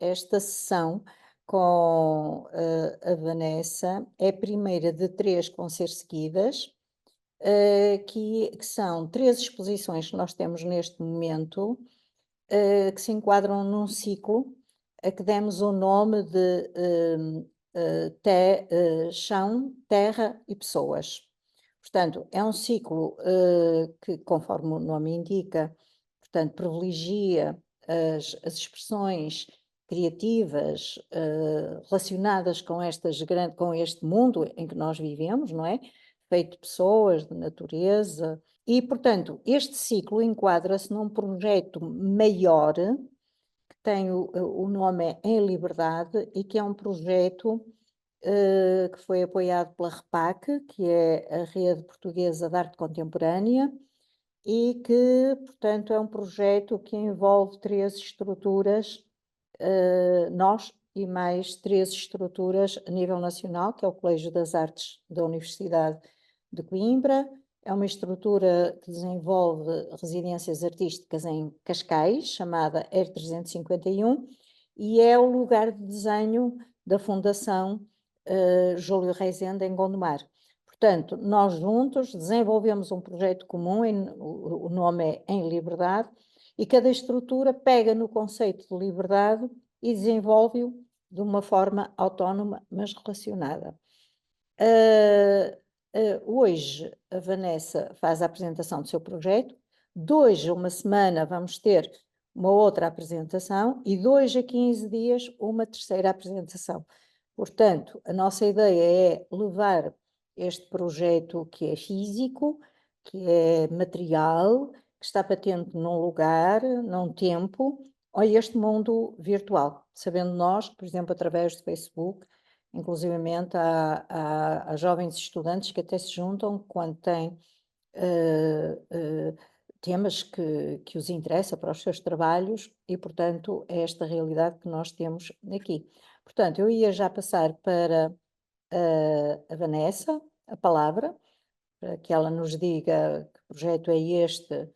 esta sessão com a Vanessa é a primeira de três que vão ser seguidas, que são três exposições que nós temos neste momento, que se enquadram num ciclo a que demos o nome de Chão, Terra e Pessoas. Portanto, é um ciclo que, conforme o nome indica, portanto, privilegia as expressões criativas relacionadas com com este mundo em que nós vivemos, não é? Feito de pessoas, de natureza, e, portanto, este ciclo enquadra-se num projeto maior, que tem o nome é Em Liberdade, e que é um projeto que foi apoiado pela REPAC, que é a Rede Portuguesa de Arte Contemporânea, e que, portanto, é um projeto que envolve três estruturas, nós e mais três estruturas a nível nacional, que é o Colégio das Artes da Universidade de Coimbra, é uma estrutura que desenvolve residências artísticas em Cascais, chamada R351, e é o lugar de desenho da Fundação Júlio Rezende, em Gondomar. Portanto, nós juntos desenvolvemos um projeto comum, o nome é Em Liberdade, e cada estrutura pega no conceito de liberdade e desenvolve-o de uma forma autónoma, mas relacionada. Hoje a Vanessa faz a apresentação do seu projeto, de hoje a uma semana vamos ter uma outra apresentação e de hoje a 15 dias uma terceira apresentação. Portanto, a nossa ideia é levar este projeto que é físico, que é material, que está patente num lugar, num tempo, a este mundo virtual, sabendo nós que, por exemplo, através do Facebook, inclusivamente há jovens estudantes que até se juntam quando têm temas que os interessa para os seus trabalhos e, portanto, é esta realidade que nós temos aqui. Portanto, eu ia já passar para a Vanessa a palavra, para que ela nos diga que projeto é este,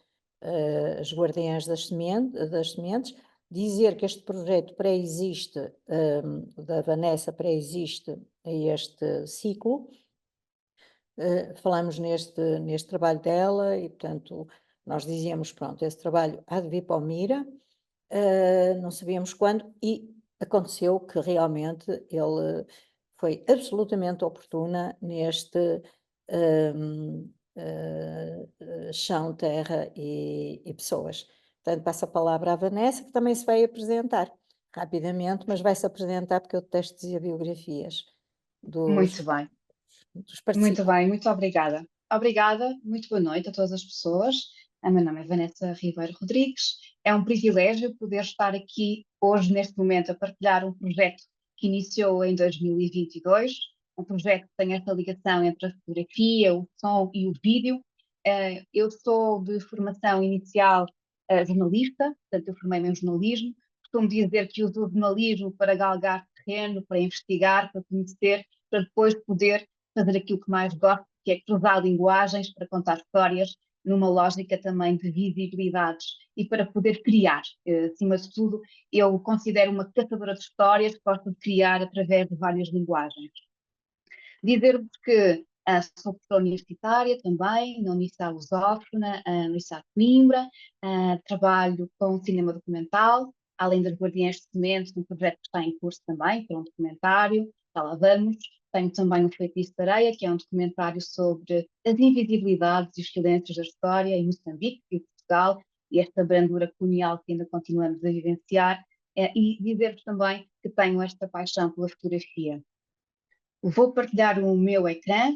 as Guardiãs das Sementes, dizer que este projeto pré-existe, da Vanessa pré-existe a este ciclo, falamos neste trabalho dela e, portanto, nós dizíamos, pronto, esse trabalho há de vir para o Mira, não sabíamos quando, e aconteceu que realmente ele foi absolutamente oportuna neste chão, terra e pessoas. Portanto, passo a palavra à Vanessa, que também se vai apresentar rapidamente, mas vai-se apresentar porque eu detesto dizer biografias Muito dos, bem, dos muito participantes. bem, muito obrigada. Obrigada, muito boa noite a todas as pessoas. O meu nome é Vanessa Ribeiro Rodrigues. É um privilégio poder estar aqui hoje, neste momento, a partilhar um projeto que iniciou em 2022, um projeto que tem esta ligação entre a fotografia, o som e o vídeo. Eu sou de formação inicial jornalista, portanto, eu formei-me em jornalismo. Costumo dizer que uso o jornalismo para galgar terreno, para investigar, para conhecer, para depois poder fazer aquilo que mais gosto, que é cruzar linguagens para contar histórias numa lógica também de visibilidades e para poder criar. Acima de tudo, eu considero uma caçadora de histórias que gosto de criar através de várias linguagens. Dizer-vos que sou professora universitária também, na Universidade Lusófona, na Universidade de Coimbra, trabalho com cinema documental, além das Guardiãs de Sementes, um projeto que está em curso também, que é um documentário, já lá vamos. Tenho também o Feitiço de Areia, que é um documentário sobre as invisibilidades e os silêncios da história em Moçambique e Portugal, e esta brandura colonial que ainda continuamos a vivenciar, e dizer-vos também que tenho esta paixão pela fotografia. Vou partilhar o meu ecrã,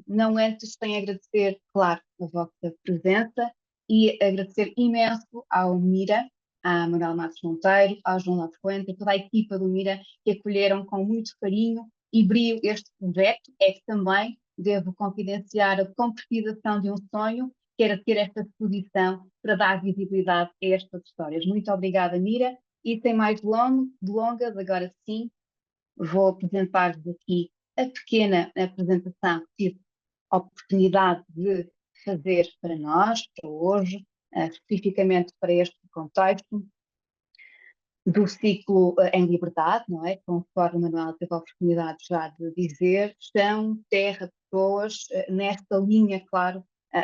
não antes sem agradecer, claro, a vossa presença e agradecer imenso ao Mira, à Manuel Matos Monteiro, ao João Lafuente e toda a equipa do Mira que acolheram com muito carinho e brio este projeto. É que também devo confidenciar a concretização de um sonho, que era ter esta exposição para dar visibilidade a estas histórias. Muito obrigada, Mira, e sem mais delongas, agora sim, vou apresentar-vos aqui a pequena apresentação que tive a oportunidade de fazer para nós, para hoje, especificamente para este contexto. do ciclo em liberdade, não é? Conforme o Manuel teve a oportunidade já de dizer, chão, terra, pessoas, nesta linha, claro,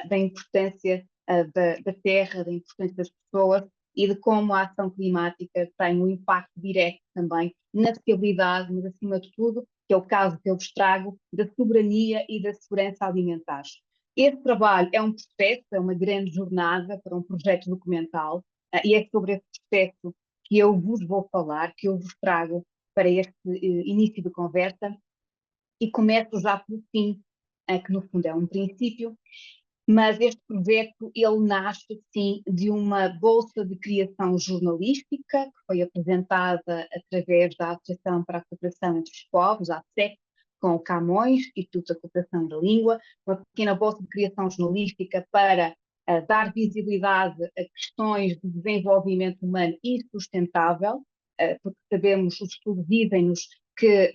da importância da terra, da importância das pessoas e de como a ação climática tem um impacto direto também na fiabilidade, mas acima de tudo, que é o caso que eu vos trago, da soberania e da segurança alimentares. Este trabalho é um processo, é uma grande jornada para um projeto documental, e é sobre esse processo que eu vos vou falar, que eu vos trago para este início de conversa, e começo já pelo fim, que no fundo é um princípio, mas este projeto ele nasce sim de uma bolsa de criação jornalística que foi apresentada através da Associação para a Cooperação entre os Povos, a ACEC, com o Camões, Instituto da Cooperação da Língua, uma pequena bolsa de criação jornalística para dar visibilidade a questões de desenvolvimento humano e sustentável, porque sabemos, os estudos dizem-nos que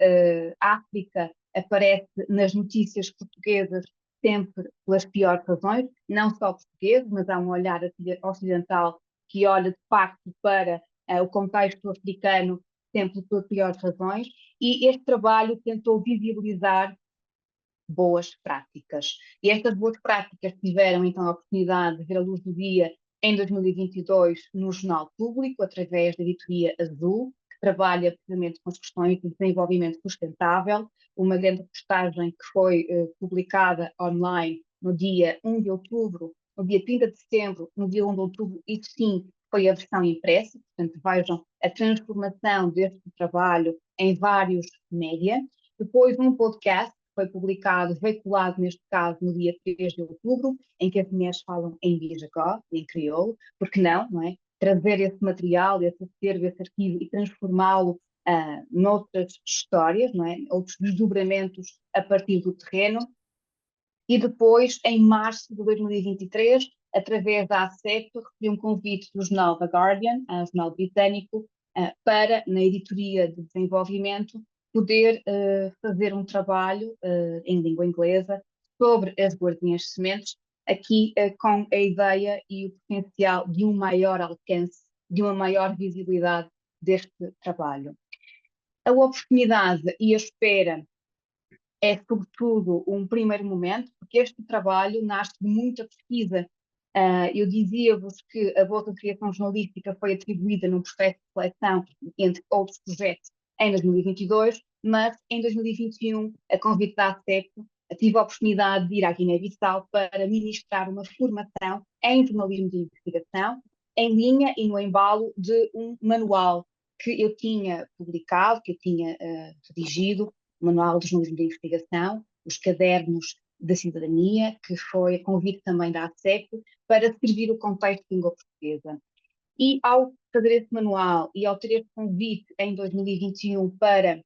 a África aparece nas notícias portuguesas sempre pelas piores razões, não só portugueses, mas há um olhar ocidental que olha de facto para o contexto africano sempre pelas piores razões, e este trabalho tentou visibilizar boas práticas. E estas boas práticas tiveram então a oportunidade de ver a luz do dia em 2022 no Jornal Público, através da editoria Azul, que trabalha precisamente com as questões de desenvolvimento sustentável, uma grande postagem que foi publicada online no dia 1 de outubro, no dia 30 de setembro, no dia 1 de outubro, e sim, foi a versão impressa, portanto vejam a transformação deste trabalho em vários média. Depois um podcast foi publicado, veiculado neste caso no dia 3 de outubro, em que as mulheres falam em Bijagó, em crioulo, porque não é? Trazer esse material, esse acervo, esse arquivo e transformá-lo noutras histórias, não é? Outros desdobramentos a partir do terreno. E depois, em março de 2023, através da ACEP, recebi um convite do jornal The Guardian, um jornal britânico, para, na editoria de desenvolvimento, poder fazer um trabalho em língua inglesa sobre as guardinhas de sementes, aqui com a ideia e o potencial de um maior alcance, de uma maior visibilidade deste trabalho. A oportunidade e a espera é, sobretudo, um primeiro momento, porque este trabalho nasce de muita pesquisa. Eu dizia-vos que a Bolsa de Criação Jornalística foi atribuída num processo de seleção, entre outros projetos, em 2022, mas em 2021, a convite da ACEP, tive a oportunidade de ir à Guiné-Bissau para ministrar uma formação em jornalismo de investigação, em linha e no embalo de um manual que eu tinha publicado, que eu tinha redigido, o Manual de Jornalismo de Investigação, os Cadernos da Cidadania, que foi a convite também da ACEP, para servir o contexto de língua portuguesa. E ao fazer esse manual e ao ter este convite em 2021 para,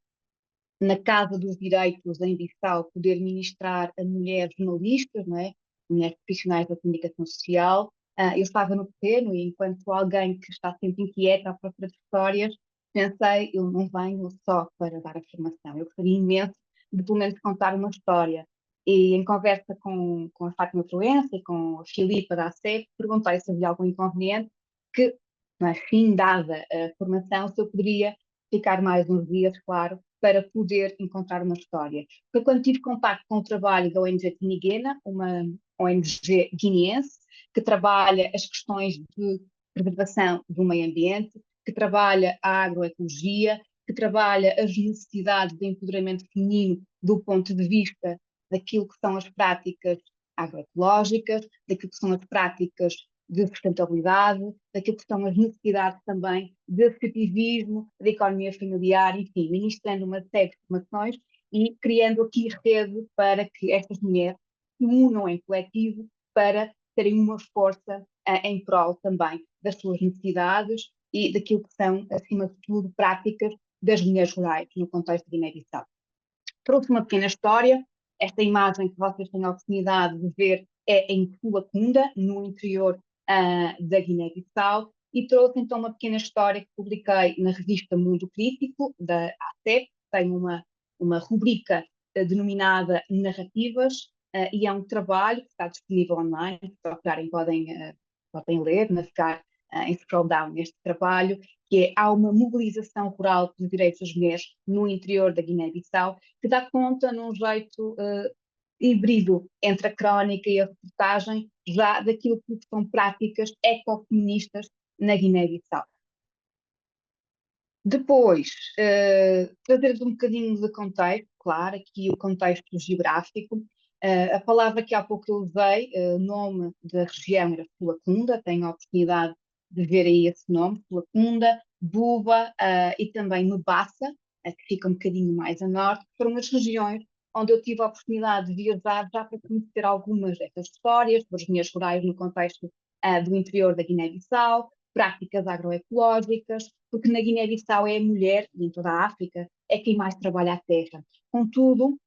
na Casa dos Direitos em Bissau, poder ministrar a mulheres jornalistas, não é? Mulheres profissionais da comunicação social, eu estava no terreno e enquanto alguém que está sempre inquieta à procura de histórias, pensei, eu não venho só para dar a formação, eu gostaria imenso de pelo menos contar uma história. E em conversa com a Fátima Proença e com a Filipa da ACEP, perguntei se havia algum inconveniente, que, na fim dada a formação, se eu poderia ficar mais uns dias, claro, para poder encontrar uma história. Foi quando tive contato com o trabalho da ONG Tiniguena, uma ONG guineense, que trabalha as questões de preservação do meio ambiente, que trabalha a agroecologia, que trabalha as necessidades de empoderamento feminino do ponto de vista daquilo que são as práticas agroecológicas, daquilo que são as práticas de sustentabilidade, daquilo que são as necessidades também de associativismo, de economia familiar, enfim, ministrando uma série de formações e criando aqui rede para que estas mulheres se unam em coletivo para terem uma força em prol também das suas necessidades e daquilo que são, acima de tudo, práticas das mulheres rurais no contexto de Guiné-Bissau. Trouxe uma pequena história. Esta imagem que vocês têm a oportunidade de ver é em Fulacunda, no interior da Guiné-Bissau, e trouxe então uma pequena história que publiquei na revista Mundo Crítico, da ACEP, tem uma rubrica denominada Narrativas, e é um trabalho que está disponível online, se procurarem podem ler, navegar em scroll down neste trabalho, que é há uma mobilização rural pelos direitos das mulheres no interior da Guiné-Bissau, que dá conta num jeito híbrido entre a crónica e a reportagem, já daquilo que são práticas ecofeministas na Guiné-Bissau. Depois, trazer um bocadinho de contexto, claro, aqui o contexto geográfico. A palavra que há pouco eu usei, o nome da região era Fulacunda, tenho a oportunidade de ver aí esse nome, Fulacunda, Buba, e também Mebassa, que fica um bocadinho mais a norte, foram as regiões onde eu tive a oportunidade de viajar já para conhecer algumas dessas histórias, das linhas rurais no contexto do interior da Guiné-Bissau, práticas agroecológicas, porque na Guiné-Bissau é a mulher, e em toda a África, é quem mais trabalha a terra. Contudo,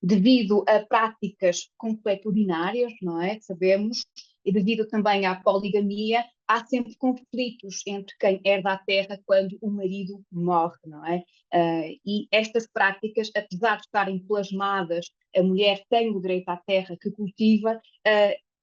devido a práticas consuetudinárias, não é? Sabemos, e devido também à poligamia, há sempre conflitos entre quem herda a terra quando o marido morre, não é? E estas práticas, apesar de estarem plasmadas, a mulher tem o direito à terra que cultiva,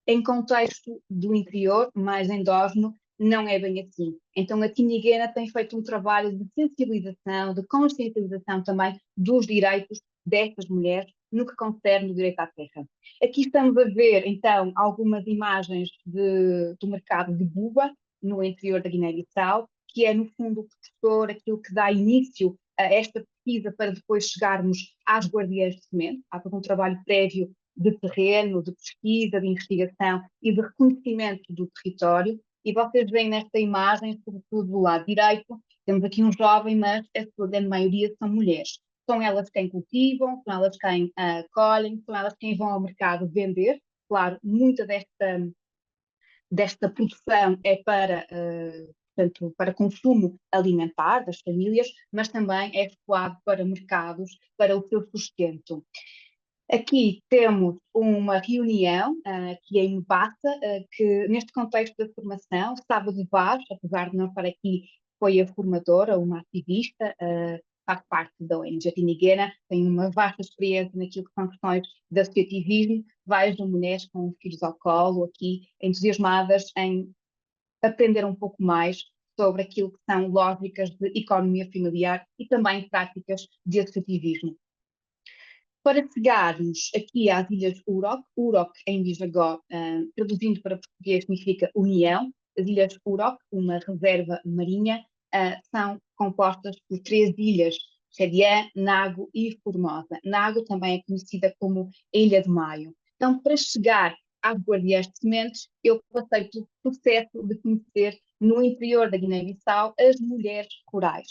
em contexto do interior, mais endógeno, não é bem assim. Então a Tiniguena tem feito um trabalho de sensibilização, de consciencialização também dos direitos destas mulheres no que concerne o direito à terra. Aqui estamos a ver, então, algumas imagens do mercado de Buba, no interior da Guiné-Bissau, que é, no fundo, o professor, aquilo que dá início a esta pesquisa para depois chegarmos às guardiãs de semente. Há todo um trabalho prévio de terreno, de pesquisa, de investigação e de reconhecimento do território. E vocês veem nesta imagem, sobretudo do lado direito, temos aqui um jovem, mas a sua grande maioria são mulheres. São elas quem cultivam, são elas quem colhem, são elas quem vão ao mercado vender. Claro, muita desta produção é para, portanto, para consumo alimentar das famílias, mas também é escoado para mercados, para o seu sustento. Aqui temos uma reunião que é em Mebassa, que neste contexto da formação, Sábado Vaz, apesar de não estar aqui, foi a formadora, uma ativista, faz parte da ONG Tiniguena, tem uma vasta experiência naquilo que são questões de associativismo, várias mulheres com filhos ao colo aqui, entusiasmadas em aprender um pouco mais sobre aquilo que são lógicas de economia familiar e também práticas de associativismo. Para chegarmos aqui às Ilhas Urok, Urok em Bijagó, traduzindo para português significa União, as Ilhas Urok, uma reserva marinha, são compostas por 3 ilhas, Xerian, Nago e Formosa. Nago também é conhecida como Ilha de Maio. Então, para chegar às Guardiãs de Sementes, eu passei pelo processo de conhecer no interior da Guiné-Bissau as mulheres rurais.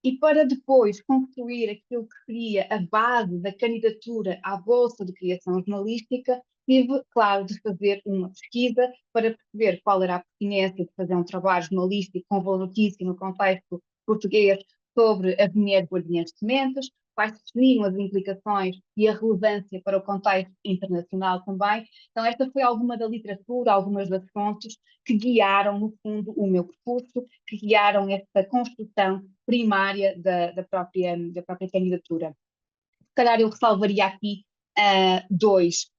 E para depois construir aquilo que seria a base da candidatura à Bolsa de Criação Jornalística, tive, claro, de fazer uma pesquisa para perceber qual era a pertinência de fazer um trabalho jornalístico com valor notícia no contexto português sobre as mulheres guardiãs de sementes, quais seriam as implicações e a relevância para o contexto internacional também. Então, esta foi alguma da literatura, algumas das fontes que guiaram, no fundo, o meu percurso, que guiaram esta construção primária da própria candidatura. Se calhar eu ressalvaria aqui dois.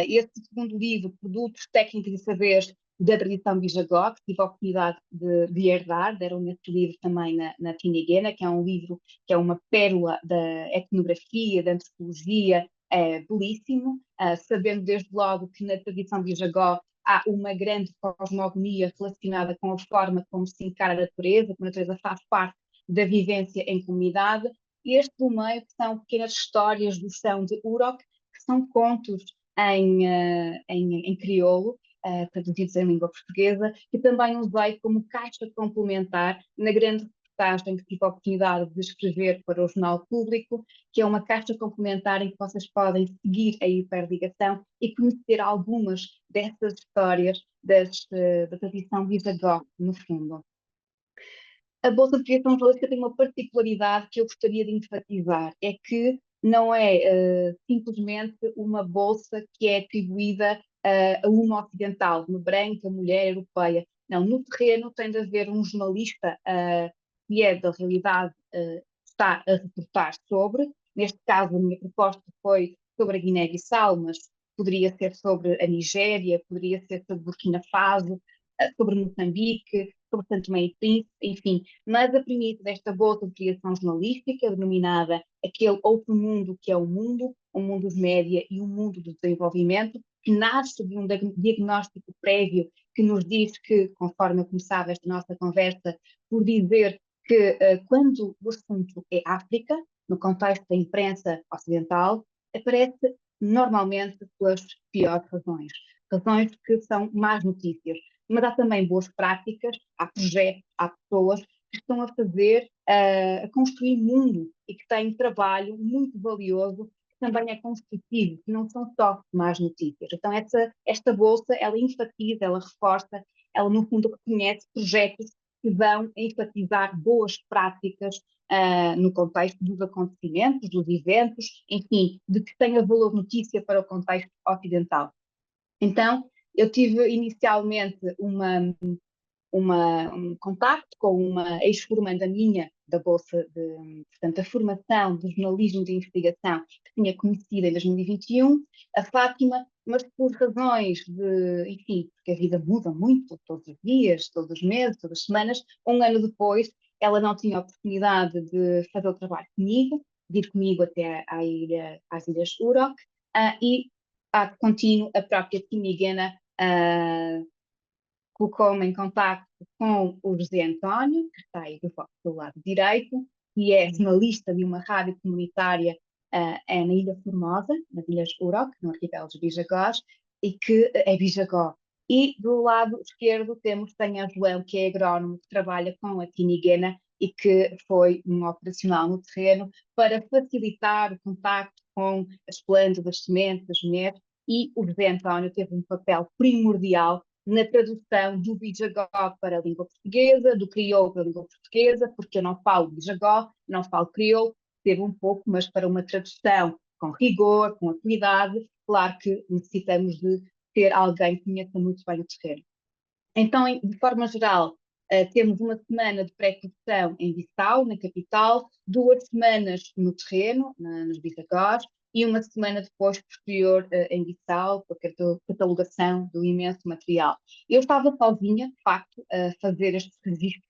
Este segundo livro, Produtos, Técnicas e Saberes da Tradição Bijagó, que tive a oportunidade de herdar, deram-me este livro também na Tiniguena, que é um livro que é uma pérola da etnografia, da antropologia, belíssimo, sabendo desde logo que na tradição Bijagó há uma grande cosmogonia relacionada com a forma como se encara a natureza, como a natureza faz parte da vivência em comunidade. E este do meio, que são pequenas histórias do chão de Urok, que são contos em crioulo, traduzidos em língua portuguesa, que também usei como caixa complementar na grande reportagem que tive a oportunidade de escrever para o Jornal Público, que é uma caixa complementar em que vocês podem seguir a hiperligação e conhecer algumas dessas histórias da tradição bisagó, no fundo. A Bolsa de Criação Jornalística tem uma particularidade que eu gostaria de enfatizar, é que não é simplesmente uma bolsa que é atribuída a uma ocidental, uma branca, mulher, europeia. Não, no terreno tem de haver um jornalista que é da realidade, está a reportar sobre. Neste caso, a minha proposta foi sobre a Guiné-Bissau, mas poderia ser sobre a Nigéria, poderia ser sobre Burkina Faso, sobre Moçambique, sobre Santo Tomé e Príncipe, enfim. Mas a premissa desta bolsa de criação jornalística, denominada aquele outro mundo que é o mundo dos média e o mundo do desenvolvimento, que nasce de um diagnóstico prévio que nos diz que, conforme eu começava esta nossa conversa, por dizer que quando o assunto é África, no contexto da imprensa ocidental, aparece normalmente pelas piores razões. Razões que são más notícias. Mas há também boas práticas, há projetos, há pessoas que estão a fazer, a construir mundo e que têm trabalho muito valioso que também é construtivo, que não são só más notícias. Então, esta bolsa, ela enfatiza, ela reforça, ela, no fundo, reconhece projetos que vão enfatizar boas práticas no contexto dos acontecimentos, dos eventos, enfim, de que tenha valor notícia para o contexto ocidental. Então, eu tive inicialmente um contacto com uma ex-formanda minha da Bolsa portanto, a formação de jornalismo de investigação que tinha conhecido em 2021, a Fátima, mas por razões de, enfim, porque a vida muda muito, todos os dias, todos os meses, todas as semanas, um ano depois, ela não tinha oportunidade de fazer o trabalho comigo, de ir comigo até às Ilhas Urok, e a contínuo a própria Timigena colocou-me em contacto com o José António, que está aí do lado direito, que é jornalista de uma rádio comunitária na Ilha Formosa, nas Ilhas Urok, no arquipélago de Bijagós, e que é Bijagó. E do lado esquerdo temos Tânia João, que é agrónomo, que trabalha com a Tiniguena e que foi um operacional no terreno para facilitar o contacto com as plantas, as sementes, as mulheres, e o José António teve um papel primordial na tradução do Bijagó para a língua portuguesa, do crioulo para a língua portuguesa, porque eu não falo Bijagó, não falo crioulo, teve um pouco, mas para uma tradução com rigor, com acuidade, claro que necessitamos de ter alguém que conheça muito bem o terreno. Então, de forma geral, temos uma semana de pré-produção em Bissau, na capital, 2 semanas no terreno, nos Bijagós, e uma semana depois, posterior, em Bissau, com a catalogação do imenso material. Eu estava sozinha, de facto, a fazer estes registros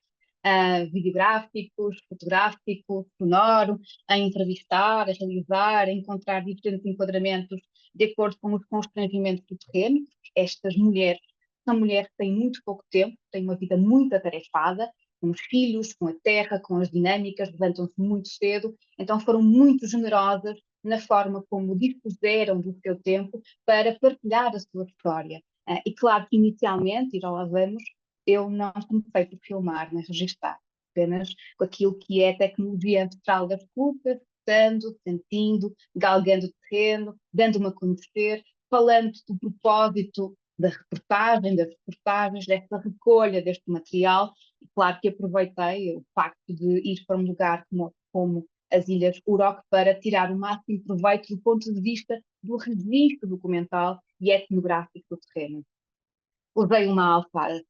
videográficos, fotográficos, sonoro, a entrevistar, a realizar, a encontrar diferentes enquadramentos de acordo com os constrangimentos do terreno. Estas mulheres são mulheres que têm muito pouco tempo, têm uma vida muito atarefada, com os filhos, com a terra, com as dinâmicas, levantam-se muito cedo, então foram muito generosas na forma como dispuseram do seu tempo para partilhar a sua história. E claro que inicialmente, e já lá vamos, eu não comecei por filmar nem registar, apenas com aquilo que é tecnologia ancestral das culpas, estando, sentindo, galgando o terreno, dando-me a conhecer, falando do propósito da reportagem, das reportagens, desta recolha deste material. E claro que aproveitei o facto de ir para um lugar como as Ilhas Urok para tirar o máximo proveito do ponto de vista do registro documental e etnográfico do terreno. Usei uma Alpha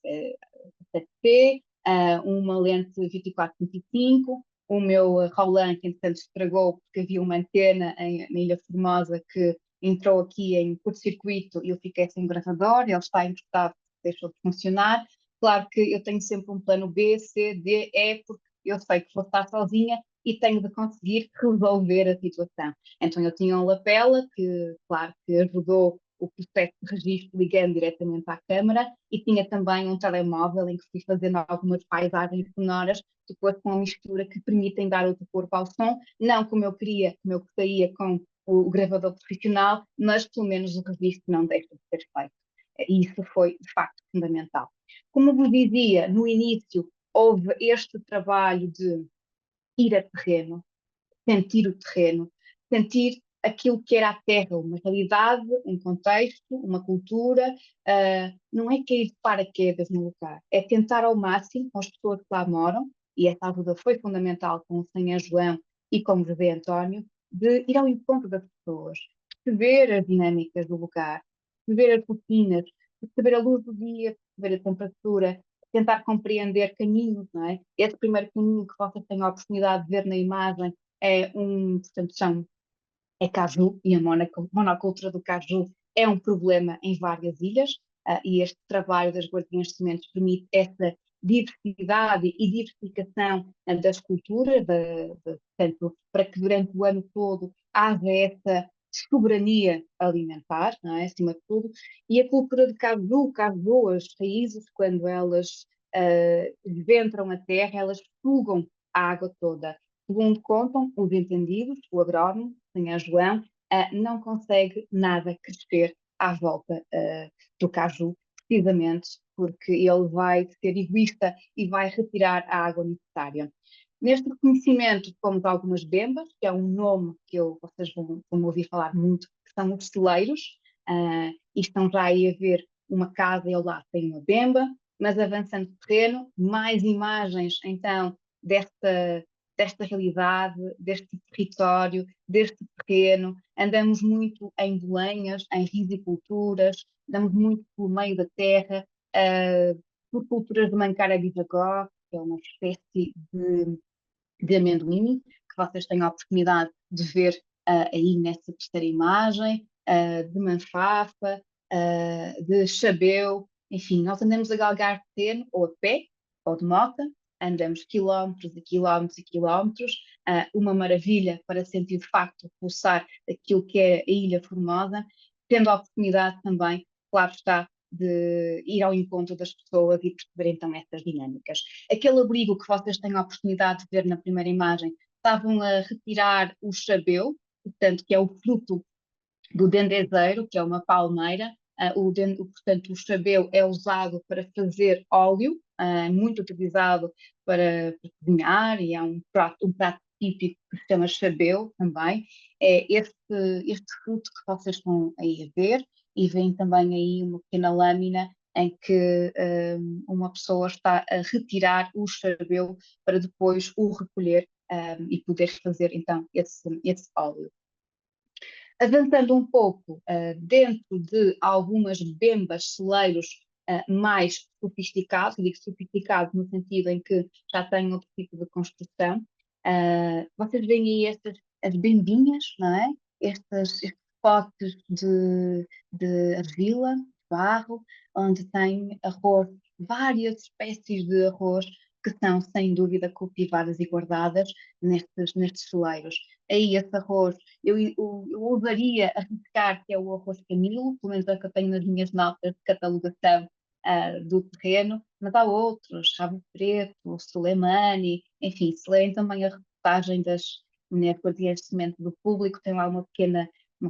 7P, uma lente 24-25, o meu Roland, que entretanto estragou porque havia uma antena na Ilha Formosa que entrou aqui em curto-circuito e eu fiquei sem gravador, ele está encostado, deixou de funcionar. Claro que eu tenho sempre um plano B, C, D, E, porque eu sei que vou estar sozinha e tenho de conseguir resolver a situação. Então eu tinha um lapela que, claro, que ajudou o processo de registro ligando diretamente à câmara e tinha também um telemóvel em que fui fazendo algumas paisagens sonoras, depois com uma mistura que permitem dar outro corpo ao som, não como eu queria, como eu gostaria com o gravador profissional, mas pelo menos o registro não deixa de ser feito. E isso foi, de facto, fundamental. Como vos dizia, no início houve este trabalho de ir a terreno, sentir o terreno, sentir aquilo que era a terra, uma realidade, um contexto, uma cultura. Não é cair de paraquedas no lugar, é tentar ao máximo com as pessoas que lá moram, e essa ajuda foi fundamental com o Senhor João e com o José António, de ir ao encontro das pessoas, perceber as dinâmicas do lugar, perceber as rotinas, perceber a luz do dia, perceber a temperatura, tentar compreender caminhos, não é? Esse primeiro caminho que vocês têm a oportunidade de ver na imagem portanto, é caju, e a monocultura do caju é um problema em várias ilhas. e este trabalho das guardinhas de sementes permite essa diversidade e diversificação das culturas, portanto, para que durante o ano todo haja essa soberania alimentar, não é? Acima de tudo, e a cultura de caju, as raízes, quando elas ventram a terra, elas sugam a água toda. Segundo contam os entendidos, o agrónomo, o Sr. João, não consegue nada crescer à volta do caju, precisamente porque ele vai ser egoísta e vai retirar a água necessária. Neste reconhecimento fomos algumas bembas, que é um nome que vocês vão ouvir falar muito, que são os celeiros, e estão já aí a ver uma casa e ao lado tem uma bemba, mas avançando o terreno, mais imagens então desta realidade, deste território, deste terreno. Andamos muito em bolenhas, em risiculturas, andamos muito pelo meio da terra, por culturas de Mancara-Bisagó, que é uma espécie de amendoim, que vocês têm a oportunidade de ver aí nessa terceira imagem, de manfafa, de chabeu, enfim, nós andamos a galgar terreno ou a pé, ou de moto, andamos quilómetros e quilómetros e quilómetros, uma maravilha para sentir de facto pulsar aquilo que é a Ilha Formosa, tendo a oportunidade também, claro está, de ir ao encontro das pessoas e perceber então essas dinâmicas. Aquele abrigo que vocês têm a oportunidade de ver na primeira imagem, estavam a retirar o chabeu, portanto, que é o fruto do dendezeiro, que é uma palmeira. Portanto, o chabeu é usado para fazer óleo, muito utilizado para cozinhar, e há um prato típico que se chama chabeu também. É este fruto que vocês estão aí a ver, e vem também aí uma pequena lâmina em que uma pessoa está a retirar o chabeu para depois o recolher e poder fazer então esse óleo. Avançando um pouco dentro de algumas bembas, celeiros mais sofisticados, digo sofisticados no sentido em que já têm outro tipo de construção, vocês veem aí as bembinhas, não é? Estes potes de argila, de barro, onde tem arroz, várias espécies de arroz que são, sem dúvida, cultivadas e guardadas nestes celeiros. Aí esse arroz eu ousaria arriscar que é o arroz Camilo, pelo menos é o que eu tenho nas minhas notas de catalogação do terreno, mas há outros, Rabo Preto, Soleimani, enfim, se lerem também a reportagem das guardiãs de semente do público, tem lá uma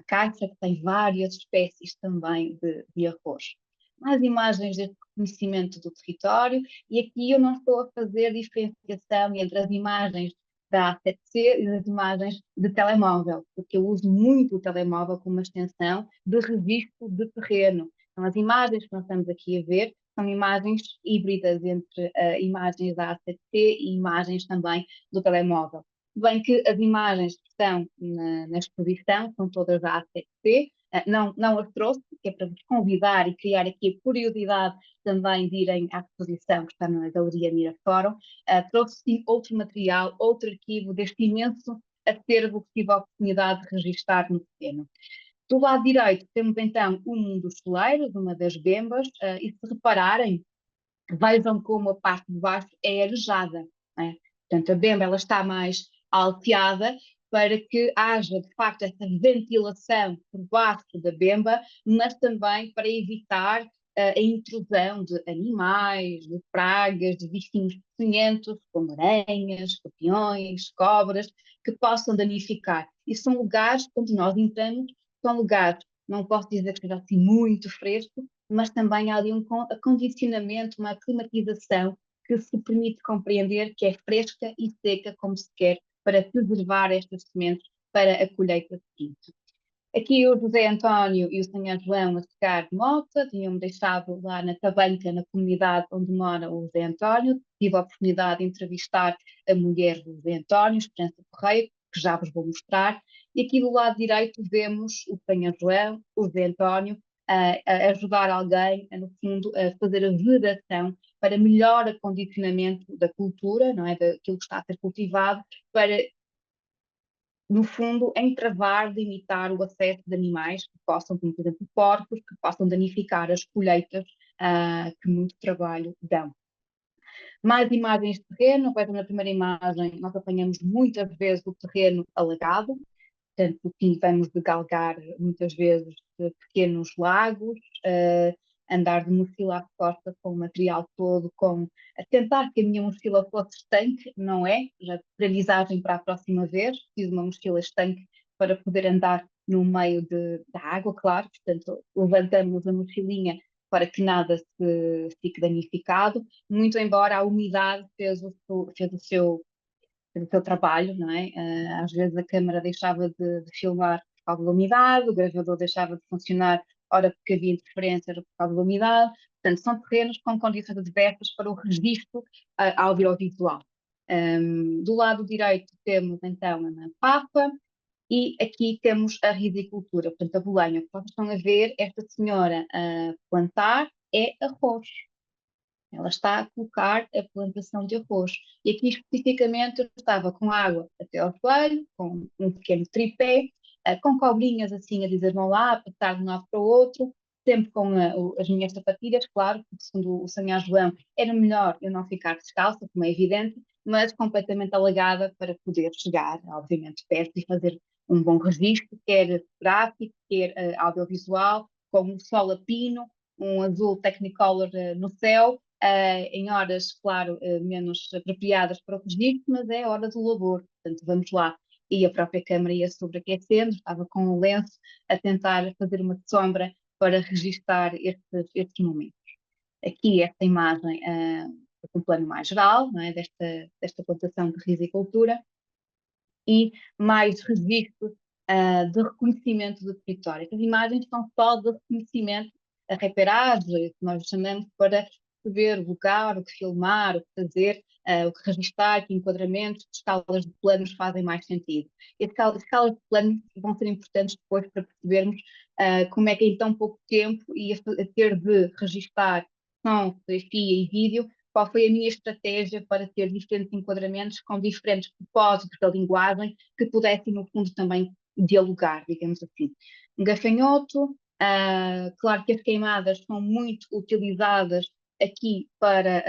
caixa que tem várias espécies também de arroz. Mais imagens deste reconhecimento do território, e aqui eu não estou a fazer diferenciação entre as imagens da A7C e as imagens de telemóvel, porque eu uso muito o telemóvel como uma extensão de registro de terreno. Então, as imagens que nós estamos aqui a ver são imagens híbridas entre imagens da A7C e imagens também do telemóvel. Bem que as imagens que estão na exposição são todas da A7C, não as trouxe, que é para vos convidar e criar aqui a curiosidade também de irem à exposição que está na Galeria Mirafórum. Trouxe sim outro material, outro arquivo deste imenso acervo que tive a oportunidade de registar no terreno. Do lado direito temos então um dos celeiros, uma das bembas, e se repararem, vejam como a parte de baixo é arejada, né? Portanto, a bemba ela está mais alteada para que haja, de facto, essa ventilação por baixo da bemba, mas também para evitar a intrusão de animais, de pragas, de bichinhos peçonhentos, como aranhas, escorpiões, cobras, que possam danificar. E são lugares onde nós entramos, são lugares, não posso dizer que seja assim muito fresco, mas também há ali um acondicionamento, uma climatização que se permite compreender que é fresca e seca como se quer para preservar estas sementes para a colheita seguinte. Aqui o José António e o Sr. João a secar de mota, tinham-me deixado lá na tabanca, na comunidade onde mora o José António. Tive a oportunidade de entrevistar a mulher do José António, Esperança Correia, que já vos vou mostrar. E aqui do lado direito vemos o Sr. João, o José António, a ajudar alguém, no fundo, a fazer a vedação para melhor acondicionamento da cultura, não é? Daquilo que está a ser cultivado, para no fundo, entravar, limitar o acesso de animais que possam, como por exemplo, porcos, que possam danificar as colheitas que muito trabalho dão. Mais imagens de terreno, vejam na primeira imagem, nós apanhamos muitas vezes o terreno alagado, portanto, vamos de galgar muitas vezes de pequenos lagos, andar de mochila às costas com o material todo, a tentar que a minha mochila fosse estanque, não é? Já aprendizagem para a próxima vez, preciso de uma mochila estanque para poder andar no meio da água, claro, portanto, levantamos a mochilinha para que nada se fique danificado, muito embora a umidade fez o seu trabalho, não é? Às vezes a câmara deixava de filmar por causa da umidade, o gravador deixava de funcionar, ora porque havia interferência, era por causa da umidade. Portanto, são terrenos com condições adversas para o registro audiovisual. Do lado direito temos então a papa e aqui temos a rizicultura, portanto a bolenha. O que vocês estão a ver, esta senhora a plantar é arroz. Ela está a colocar a plantação de arroz. E aqui especificamente eu estava com água até ao joelho, com um pequeno tripé, com cobrinhas assim a dizer vão lá, a passar de um lado para o outro, sempre com as minhas sapatilhas, claro, porque segundo o Senhor João era melhor eu não ficar descalça, como é evidente, mas completamente alagada para poder chegar, obviamente, perto e fazer um bom registro, quer gráfico, quer audiovisual, com um sol a pino, um azul Technicolor no céu, em horas, claro, menos apropriadas para o registro, mas é hora do labor, portanto vamos lá. E a própria câmara ia sobreaquecendo, estava com o lenço a tentar fazer uma sombra para registar estes momentos. Aqui esta imagem com um plano mais geral, não é? desta plantação de rizicultura e mais registro de reconhecimento do território. Estas imagens são só de reconhecimento, a reperagem, que nós chamamos, para ver o lugar, o que filmar, o que fazer, o que registrar, que enquadramentos, que escalas de planos fazem mais sentido. E as escalas de planos vão ser importantes depois para percebermos como é que em tão pouco tempo ia ter de registar som, fotografia e vídeo, qual foi a minha estratégia para ter diferentes enquadramentos com diferentes propósitos da linguagem que pudessem, no fundo, também dialogar, digamos assim. Um gafanhoto, claro que as queimadas são muito utilizadas aqui para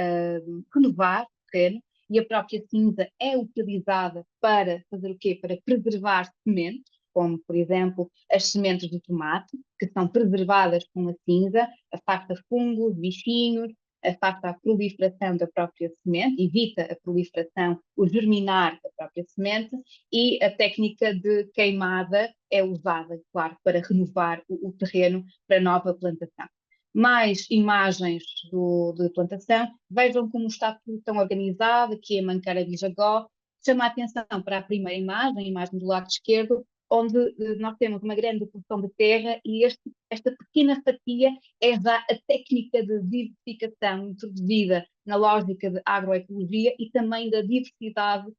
renovar o terreno e a própria cinza é utilizada para fazer o quê? Para preservar sementes, como, por exemplo, as sementes do tomate, que são preservadas com a cinza, afasta fungos, bichinhos, afasta a proliferação da própria semente, evita a proliferação, o germinar da própria semente, e a técnica de queimada é usada, claro, para renovar o terreno para nova plantação. Mais imagens de plantação, vejam como está tudo tão organizado, aqui a Mancara Bijagó, chama a atenção para a primeira imagem, a imagem do lado esquerdo, onde nós temos uma grande porção de terra e esta pequena fatia é já a técnica de diversificação introduzida na lógica de agroecologia e também da diversidade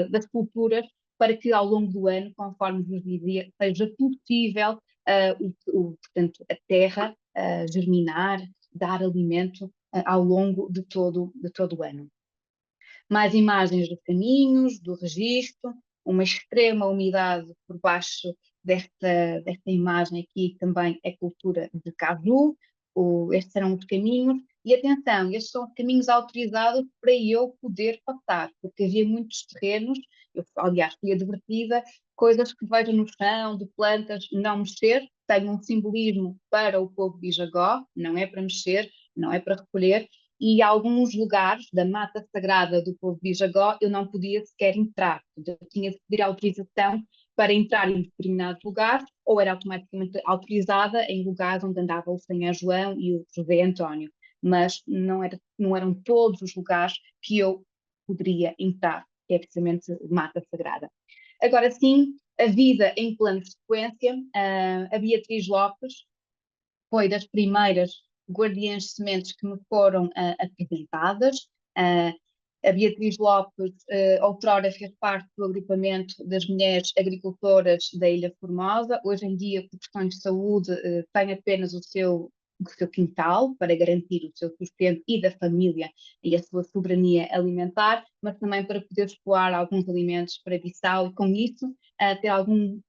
das culturas para que ao longo do ano, conforme vos dizia, seja possível, portanto, a terra germinar, dar alimento ao longo de todo o ano. Mais imagens dos caminhos, do registro, uma extrema umidade por baixo desta imagem aqui também é cultura de caju, estes serão os caminhos, e atenção, estes são caminhos autorizados para eu poder passar, porque havia muitos terrenos, eu aliás fui advertida, coisas que vejo no chão, de plantas, não mexer, tem um simbolismo para o povo Bijagó, não é para mexer, não é para recolher, e alguns lugares da mata sagrada do povo Bijagó eu não podia sequer entrar. Eu tinha de pedir autorização para entrar em determinados lugares ou era automaticamente autorizada em lugares onde andava o Senhor João e o José António. Mas não eram todos os lugares que eu poderia entrar, que é precisamente mata sagrada. Agora sim, a vida em plano de sequência, a Beatriz Lopes foi das primeiras guardiãs de sementes que me foram apresentadas. A Beatriz Lopes, outrora fez parte do agrupamento das mulheres agricultoras da Ilha Formosa. Hoje em dia, por questões de saúde, tem apenas o seu do seu quintal para garantir o seu sustento e da família e a sua soberania alimentar, mas também para poder escoar alguns alimentos para Bissau e com isso ter algum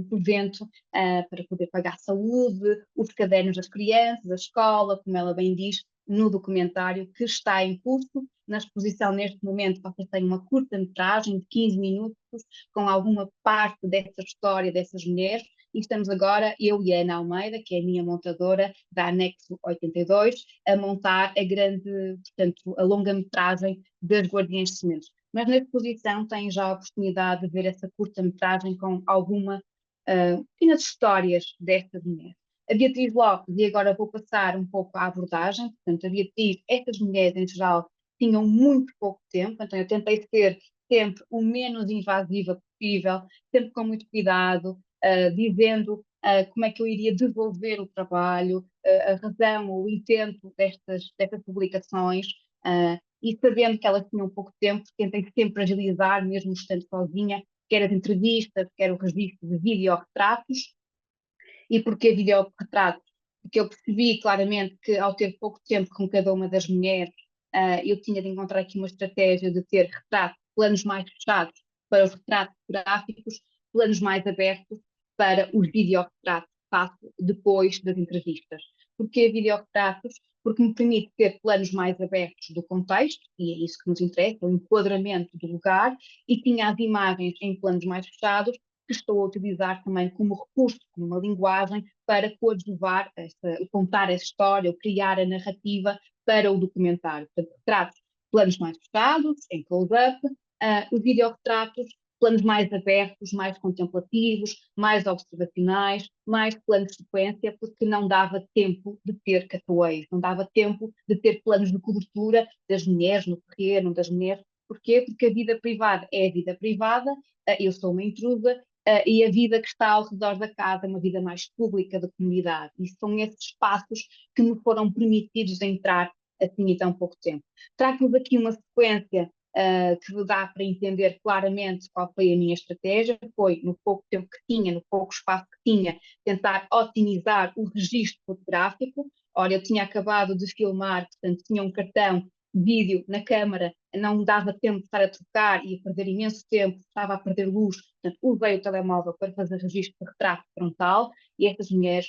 provento para poder pagar a saúde, os cadernos das crianças, a escola, como ela bem diz, no documentário que está em curso. Na exposição, neste momento, vocês têm uma curta-metragem de 15 minutos com alguma parte dessa história dessas mulheres. E estamos agora, eu e a Ana Almeida, que é a minha montadora da Anexo 82, a montar a grande, portanto, a longa-metragem das Guardiãs de Sementes. Mas na exposição têm já a oportunidade de ver essa curta-metragem com alguma pequenas histórias destas mulheres. A Beatriz Lopes, e agora vou passar um pouco à abordagem, portanto, a Beatriz, estas mulheres em geral tinham muito pouco tempo, então eu tentei ser sempre o menos invasiva possível, sempre com muito cuidado, dizendo como é que eu iria desenvolver o trabalho, a razão, o intento destas publicações, e sabendo que elas tinham pouco tempo, tentei sempre agilizar, mesmo estando sozinha, quer as entrevistas, quer o registro de videorretratos. E porquê videorretratos? Porque eu percebi claramente que ao ter pouco tempo com cada uma das mulheres, eu tinha de encontrar aqui uma estratégia de ter retratos, planos mais fechados para os retratos fotográficos, planos mais abertos para os videorretratos que faço depois das entrevistas. Porquê videorretratos? Porque me permite ter planos mais abertos do contexto, e é isso que nos interessa, o enquadramento do lugar, e tinha as imagens em planos mais fechados, que estou a utilizar também como recurso, como uma linguagem, para coadjuvar, contar a história, ou criar a narrativa para o documentário. Portanto, retratos, planos mais fechados, em close-up, os videorretratos, planos mais abertos, mais contemplativos, mais observacionais, mais planos de sequência, porque não dava tempo de ter cutaways, não dava tempo de ter planos de cobertura das mulheres no terreno, das mulheres. Porquê? Porque a vida privada é a vida privada, eu sou uma intrusa, e a vida que está ao redor da casa é uma vida mais pública, da comunidade. E são esses espaços que me foram permitidos entrar assim em tão pouco tempo. Trago-vos aqui uma sequência que dá para entender claramente qual foi a minha estratégia. Foi, no pouco tempo que tinha, no pouco espaço que tinha, tentar otimizar o registro fotográfico. Ora, eu tinha acabado de filmar, portanto, tinha um cartão vídeo na câmara, não dava tempo de estar a trocar e a perder imenso tempo, estava a perder luz, portanto, usei o telemóvel para fazer registro de retrato frontal e estas mulheres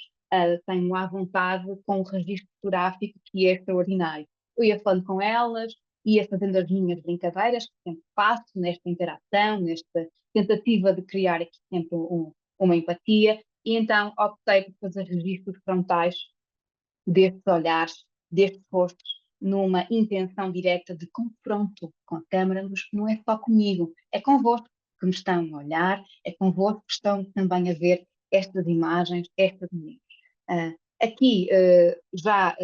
têm à vontade com o registro fotográfico que é extraordinário. Eu ia falando com elas, ia fazendo as minhas brincadeiras, que sempre faço nesta interação, nesta tentativa de criar aqui sempre uma empatia, e então optei por fazer registros frontais destes olhares, destes rostos, numa intenção direta de confronto com a câmara, mas não é só comigo, é convosco que me estão a olhar, é convosco que estão também a ver estas imagens, estas mulheres. Aqui já,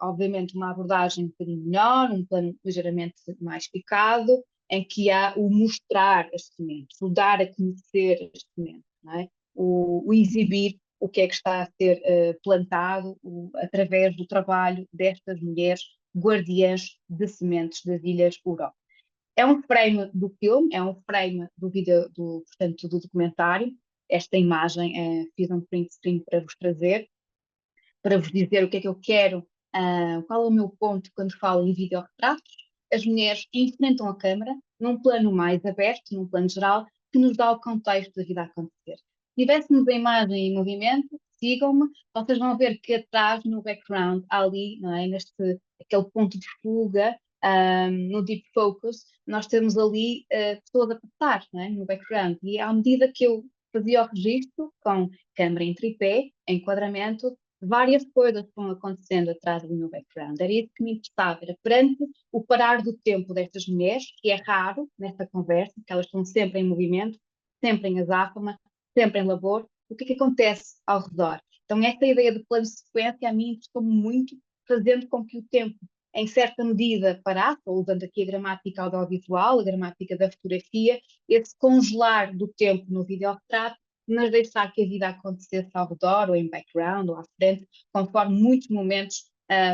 obviamente, uma abordagem um bocadinho melhor, um plano ligeiramente mais picado, em que há o mostrar as sementes, o dar a conhecer as sementes, não é? O exibir o que é que está a ser plantado através do trabalho destas mulheres guardiãs de sementes das Ilhas Europa. É um frame do filme, é um frame do vídeo, portanto, do documentário. Esta imagem fiz um print screen para vos trazer, para vos dizer o que é que eu quero, qual é o meu ponto quando falo em videorretratos. As mulheres enfrentam a câmara num plano mais aberto, num plano geral, que nos dá o contexto da vida a acontecer. Se tivéssemos a imagem em movimento, sigam-me, vocês vão ver que atrás, no background, ali, não é, aquele ponto de fuga, no deep focus, nós temos ali pessoas a passar, não é, no background. E à medida que eu fazia o registro, com câmera em tripé, enquadramento, várias coisas vão acontecendo atrás do meu background. Era isso que me interessava, era perante o parar do tempo destas mulheres, que é raro nesta conversa, porque elas estão sempre em movimento, sempre em azáfama, sempre em labor. O que é que acontece ao redor? Então, esta ideia de plano de sequência a mim interessou-me muito, fazendo com que o tempo, em certa medida, parasse, ou usando aqui a gramática audiovisual, a gramática da fotografia, esse congelar do tempo no videorretrato, mas deixar que a vida acontecesse ao redor, ou em background, ou à frente, conforme muitos momentos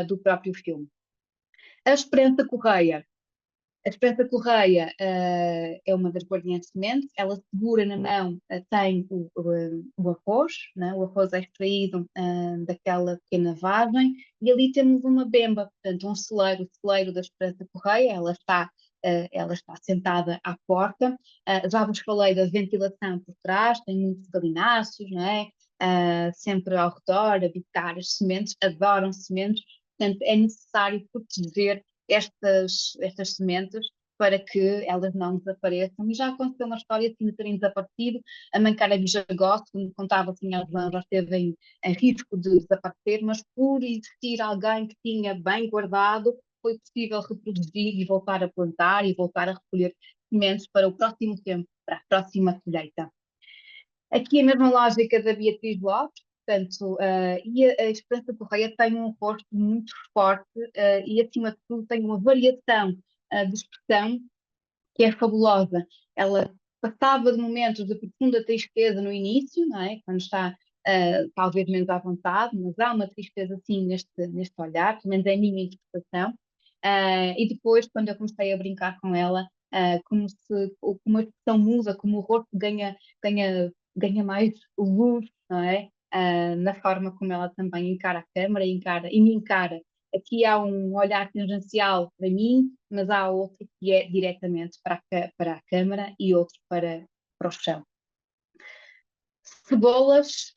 do próprio filme. A Esperança Correia A Esperança Correia é uma das guardiãs de sementes, ela segura na mão, tem o arroz, né? O arroz é extraído daquela pequena vagem, e ali temos uma bemba, portanto, o celeiro da Esperança Correia, ela está sentada à porta. Já vos falei da ventilação por trás, tem muitos galináceos, não é? Sempre ao redor, a bicar as sementes, adoram sementes, portanto, é necessário proteger estas sementes para que elas não desapareçam. E já aconteceu uma história assim de terem desaparecido. A mãe Cara Bijagó, como contava assim, a João já esteve em risco de desaparecer, mas por existir alguém que tinha bem guardado, foi possível reproduzir e voltar a plantar e voltar a recolher sementes para o próximo tempo, para a próxima colheita. Aqui a mesma lógica da Beatriz Lopes, portanto, e a Esperança Correia tem um rosto muito forte e, acima de tudo, tem uma variação de expressão que é fabulosa. Ela passava de momentos de profunda tristeza no início, não é? Quando está talvez menos à vontade, mas há uma tristeza assim neste olhar, pelo menos é a minha interpretação. E depois, quando eu comecei a brincar com ela, como a expressão muda, como o rosto ganha mais luz, não é? Na forma como ela também encara a câmara, e me encara. Aqui há um olhar tangencial para mim, mas há outro que é diretamente para a câmara e outro para o chão. Cebolas,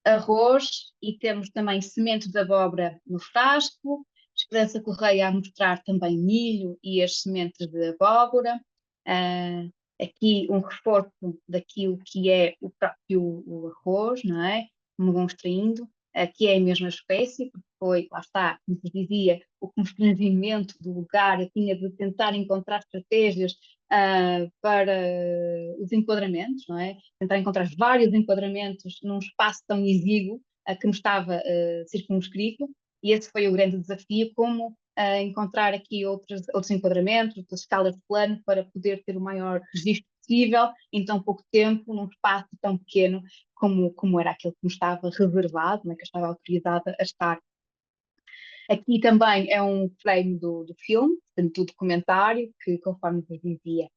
arroz e temos também sementes de abóbora no frasco. Esperança Correia a mostrar também milho e as sementes de abóbora. Uh, Aqui um reforço daquilo que é o próprio o arroz, não é? Como vão extraindo. Aqui é a mesma espécie, porque foi, lá está, como se dizia, o constrangimento do lugar, eu tinha de tentar encontrar estratégias para os enquadramentos, não é? Tentar encontrar vários enquadramentos num espaço tão exíguo que me estava circunscrito, e esse foi o grande desafio, como encontrar aqui outros enquadramentos, outras escalas de plano, para poder ter o maior registro possível em tão pouco tempo, num espaço tão pequeno como era aquele que me estava reservado, né, que eu estava autorizada a estar. Aqui também é um frame do filme, portanto, do documentário, que, conforme vos dizia,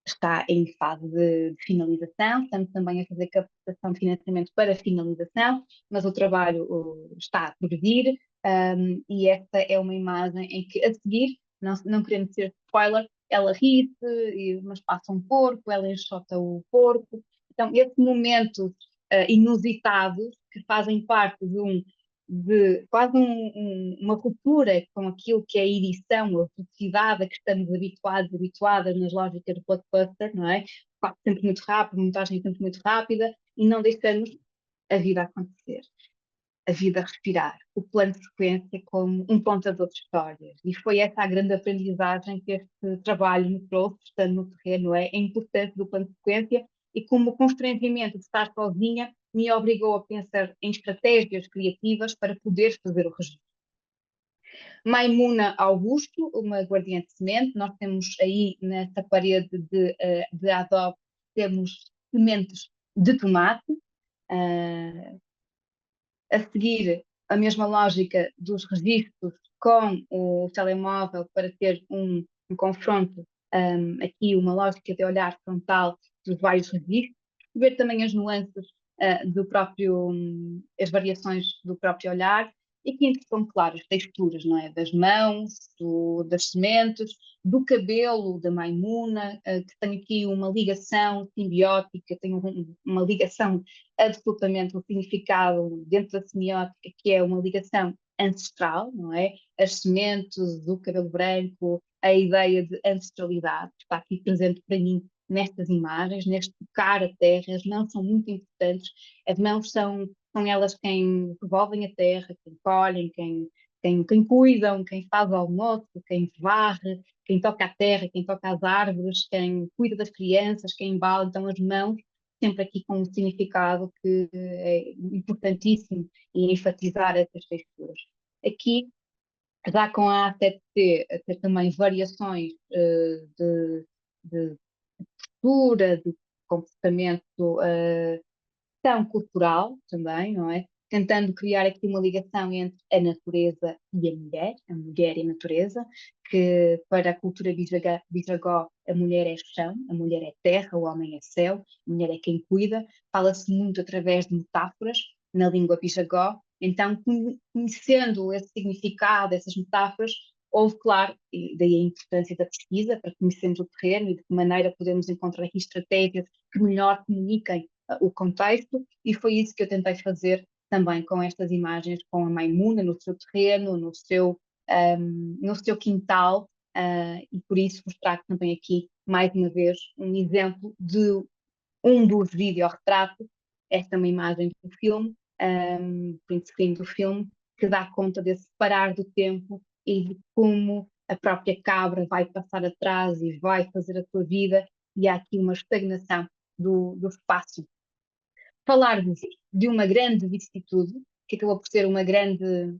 está em fase de finalização. Estamos também a fazer captação de financiamento para finalização, mas o trabalho está a progredir, e esta é uma imagem em que, a seguir, não querendo ser spoiler, ela ri-se, mas passa um porco, ela enxota o porco. Então, esses momentos inusitados que fazem parte de quase uma ruptura com aquilo que é a edição, a velocidade a que estamos habituadas nas lógicas do blockbuster, não é? Quase sempre muito rápido, montagem sempre muito rápida, e não deixamos a vida acontecer, a vida respirar, o plano de sequência como um contador de histórias. E foi essa a grande aprendizagem que este trabalho me trouxe, estando no terreno, é a importância do plano de sequência e como o constrangimento de estar sozinha me obrigou a pensar em estratégias criativas para poder fazer o registro. Maimuna Augusto, uma guardiã de semente, nós temos aí nesta parede de adobe, temos sementes de tomate. A seguir, a mesma lógica dos registros com o telemóvel para ter um confronto, aqui uma lógica de olhar frontal dos vários registros, ver também as nuances do próprio, as variações do próprio olhar, e aqui são claras texturas, não é? Das mãos, das sementes, do cabelo da Maimuna, que tem aqui uma ligação simbiótica, tem uma ligação absolutamente o significado dentro da semiótica, que é uma ligação ancestral, não é? As sementes, o cabelo branco, a ideia de ancestralidade está aqui presente para mim nestas imagens, neste tocar a terra. As mãos são muito importantes, as mãos são elas quem revolvem a terra, quem colhem, quem cuidam, quem faz o almoço, quem varre, quem toca a terra, quem toca as árvores, quem cuida das crianças, quem embala. Então as mãos sempre aqui com um significado que é importantíssimo e enfatizar essas texturas. Aqui, já com a A7C, a ter também variações de postura, de comportamento, questão cultural também, não é? tentando criar aqui uma ligação entre a natureza e a mulher e a natureza, que para a cultura bisagó a mulher é chão, a mulher é terra, o homem é céu, a mulher é quem cuida. Fala-se muito através de metáforas na língua bisagó. Então, conhecendo esse significado, essas metáforas, houve, claro, e daí a importância da pesquisa, para conhecermos o terreno e de que maneira podemos encontrar aqui estratégias que melhor comuniquem o contexto, e foi isso que eu tentei fazer também com estas imagens, com a Maimuna no seu terreno, no seu quintal, e por isso vos trago também aqui, mais uma vez, um exemplo de um dos videorretratos. Esta é uma imagem do filme, print screen do filme, que dá conta desse parar do tempo e de como a própria cabra vai passar atrás e vai fazer a sua vida, e há aqui uma estagnação do espaço. Falar-vos de uma grande vicissitude, que acabou por ser uma grande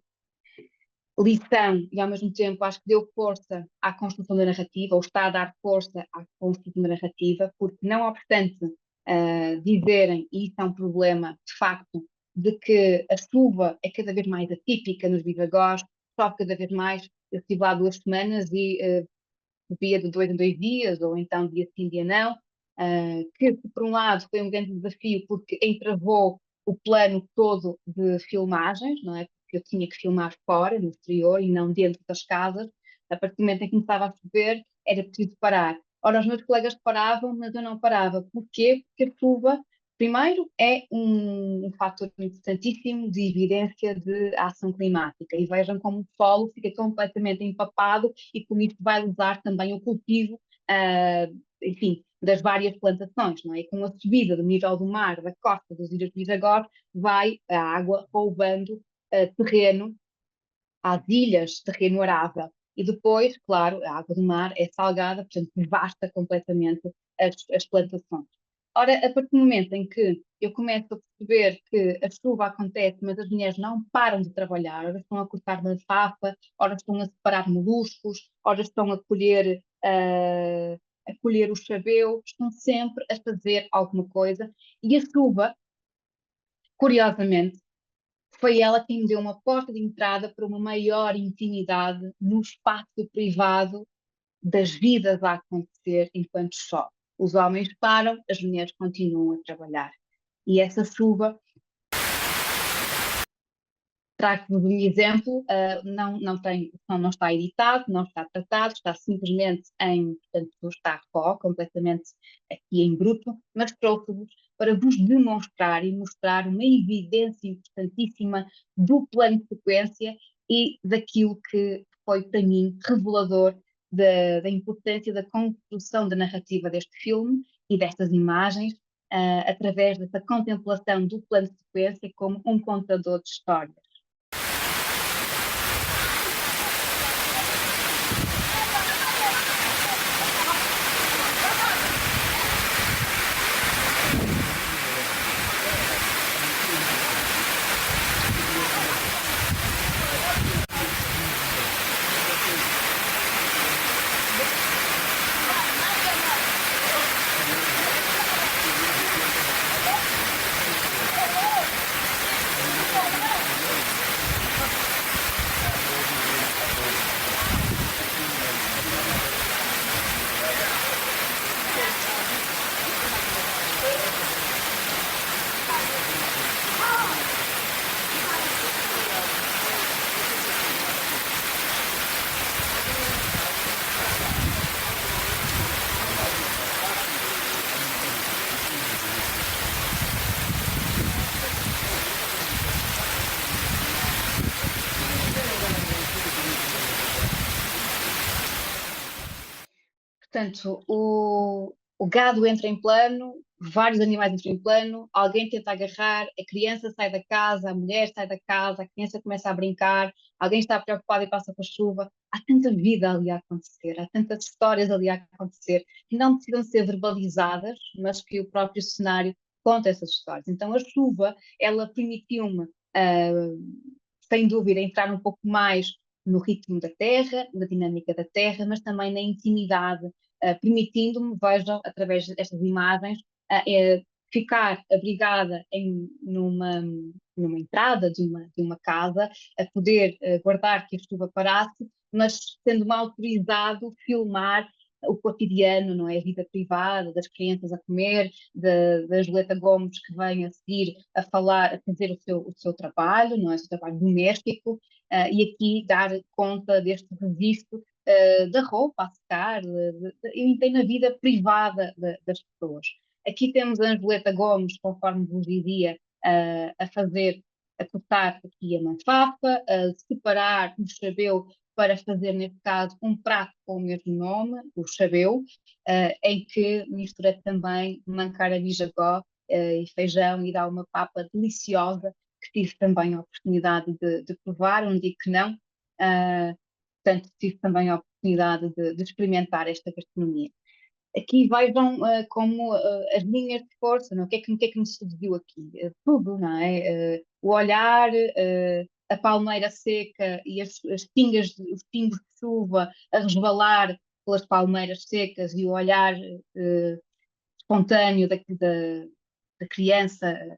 lição e ao mesmo tempo acho que deu força à construção da narrativa, ou está a dar força à construção da narrativa, porque não obstante dizerem, e isso é um problema de facto, de que a chuva é cada vez mais atípica nos bisagós, chove cada vez mais. Eu estive lá 2 semanas e via de 2 em 2 dias, ou então dia sim, dia não, que por um lado foi um grande desafio porque entravou o plano todo de filmagens, não é? Porque eu tinha que filmar fora, no exterior, e não dentro das casas. A partir do momento em que começava a chover, era preciso parar. Ora, os meus colegas paravam, mas eu não parava. Porquê? Porque a chuva, primeiro, é um fator importantíssimo de evidência de ação climática. E vejam como o solo fica completamente empapado e com isso vai levar também o cultivo, enfim, das várias plantações, não é? E com a subida do nível do mar, da costa das Ilhas de Bisagor, vai a água roubando terreno às ilhas, terreno arável. E depois, claro, a água do mar é salgada, portanto, devasta completamente as plantações. Ora, a partir do momento em que eu começo a perceber que a chuva acontece, mas as mulheres não param de trabalhar, ora estão a cortar alfafa, ora estão a separar moluscos, ora estão a colher o chabeu, estão sempre a fazer alguma coisa. E a chuva, curiosamente, foi ela quem me deu uma porta de entrada para uma maior intimidade no espaço privado das vidas a acontecer enquanto chove. Os homens param, as mulheres continuam a trabalhar. E essa chuva, trago-vos um exemplo, o som não está editado, não está tratado, está simplesmente portanto, está raw, completamente aqui em bruto, mas trouxe-vos para vos demonstrar e mostrar uma evidência importantíssima do plano de sequência e daquilo que foi para mim revelador da importância da construção da narrativa deste filme e destas imagens, através dessa contemplação do plano de sequência como um contador de histórias. Portanto, o gado entra em plano, vários animais entram em plano, alguém tenta agarrar, a criança sai da casa, a mulher sai da casa, a criança começa a brincar, alguém está preocupado e passa com a chuva. Há tanta vida ali a acontecer, há tantas histórias ali a acontecer, que não precisam ser verbalizadas, mas que o próprio cenário conta essas histórias. Então, a chuva, ela permitiu-me, sem dúvida, entrar um pouco mais no ritmo da terra, na dinâmica da terra, mas também na intimidade, permitindo-me, vejam, através destas imagens, ficar abrigada numa entrada de uma casa, a poder guardar que a chuva parasse, mas sendo-me autorizado filmar o cotidiano, não é? A vida privada das crianças a comer, da Julieta Gomes que vem a seguir a falar, a fazer o seu trabalho, não é? O seu trabalho doméstico, e aqui dar conta deste registro da roupa a secar, e tem na vida privada das pessoas. Aqui temos a Angeleta Gomes, conforme vos dizia, a fazer, a cortar aqui a manfafa, a separar o chabeu para fazer, neste caso, um prato com o mesmo nome, o chabeu, em que mistura também mancara bijagó e feijão e dá uma papa deliciosa que tive também a oportunidade de provar, não digo que não, portanto tive também a oportunidade de experimentar esta gastronomia. Aqui vejam como as linhas de força, não é? O que é que me seduziu aqui? Tudo, não é? O olhar, a palmeira seca e as pingas, os pingos de chuva a resvalar pelas palmeiras secas e o olhar espontâneo da criança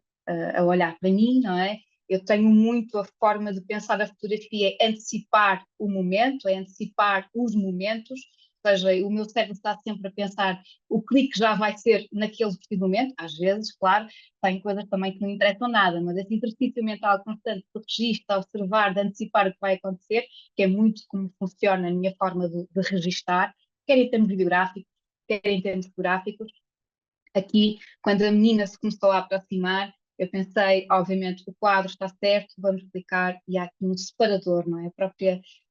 a olhar para mim, não é? Eu tenho muito a forma de pensar a fotografia, é antecipar o momento, é antecipar os momentos, ou seja, o meu cérebro está sempre a pensar o clique já vai ser naquele preciso momento, às vezes, claro, tem coisas também que não interessam nada, mas esse exercício mental constante de registro, de observar, de antecipar o que vai acontecer, que é muito como funciona a minha forma de registar, quer em termos videográficos, quer em termos fotográficos. Aqui, quando a menina se começou a aproximar, eu pensei, obviamente, o quadro está certo, vamos clicar, e há aqui um separador, não é?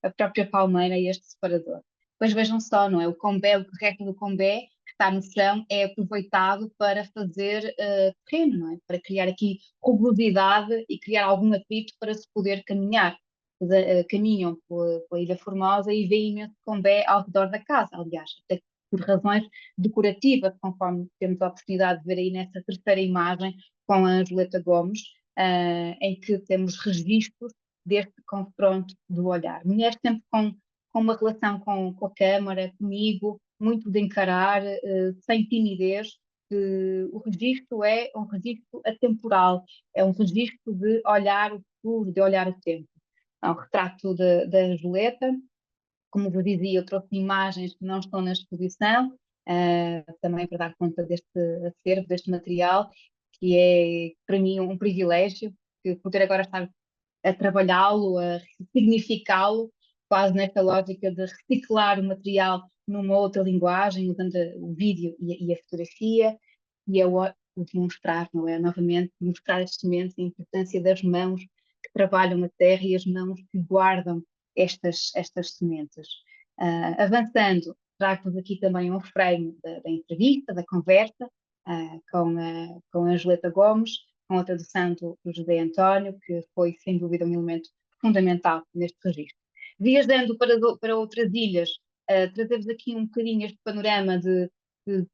A própria palmeira e este separador. Depois vejam só, não é? O combé, o resto do combé que está no chão é aproveitado para fazer terreno, não é? Para criar aqui rugosidade e criar algum atrito para se poder caminhar. Caminham pela Ilha Formosa e veem imenso combé ao redor da casa, aliás, até por razões decorativa, conforme temos a oportunidade de ver aí nessa terceira imagem com a Angeleta Gomes, em que temos registros deste confronto do olhar. Mulheres sempre com uma relação com a câmara, comigo, muito de encarar, sem timidez. O registro é um registro atemporal, é um registro de olhar o futuro, de olhar o tempo. É um retrato da Angeleta, como vos dizia, eu trouxe imagens que não estão na exposição, também para dar conta deste acervo, deste material, que é para mim um privilégio, que poder agora estar a trabalhá-lo, a significá-lo, quase nesta lógica de reciclar o material numa outra linguagem, usando o vídeo e a fotografia, e é o de mostrar, não é? Novamente, mostrar as sementes, a importância das mãos que trabalham a terra e as mãos que guardam estas sementes. Avançando, trago-vos aqui também um frame da entrevista, da conversa, com a Angeleta Gomes, com a tradução do José António, que foi sem dúvida um elemento fundamental neste registro. Viajando para outras ilhas, trazer-vos aqui um bocadinho este panorama de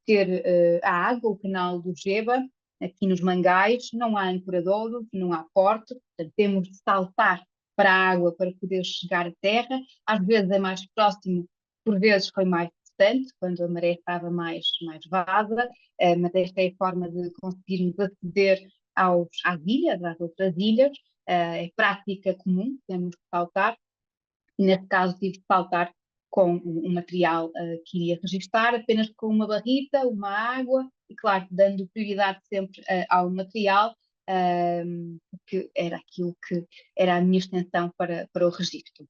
ter a água, o canal do Geba, aqui nos Mangais, não há ancoradouros, não há porto, portanto, temos de saltar para a água para poder chegar à terra. Às vezes é mais próximo, por vezes foi mais distante, quando a maré estava mais vasa, mas esta é a forma de conseguirmos aceder às ilhas, às outras ilhas, é prática comum, temos que saltar, e neste caso tive de saltar com um material que iria registar, apenas com uma barrita, uma água, e claro, dando prioridade sempre ao material, que era aquilo que era a minha extensão para o registro.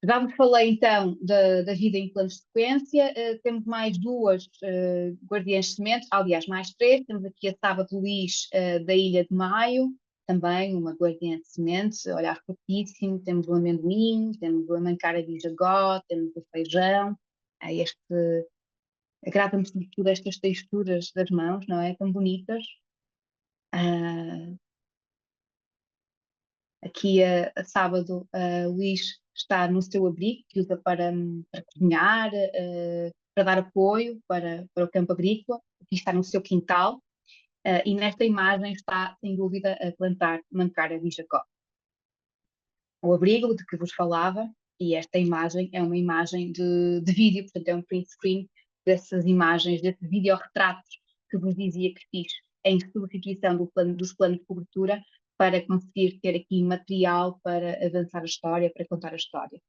Já vos falei então da vida em plano de sequência, temos mais duas guardiãs de sementes, aliás, mais três, temos aqui a Sábado Luís da Ilha de Maio, também uma guardiã de sementes, olhar fortíssimo, temos o amendoim, temos o amancara de jagó, temos o feijão, agrada-me sobretudo estas texturas das mãos, não é? Tão bonitas. Ah, aqui a Sábado, Luís está no seu abrigo, que usa para cozinhar, para dar apoio para o campo agrícola. Aqui está no seu quintal, e nesta imagem está, sem dúvida, a plantar mancara de Jacó. O abrigo de que vos falava, e esta imagem é uma imagem de vídeo, portanto é um print screen dessas imagens, desses videorretratos que vos dizia que fiz em substituição dos planos de cobertura para conseguir ter aqui material para avançar a história, para contar a história.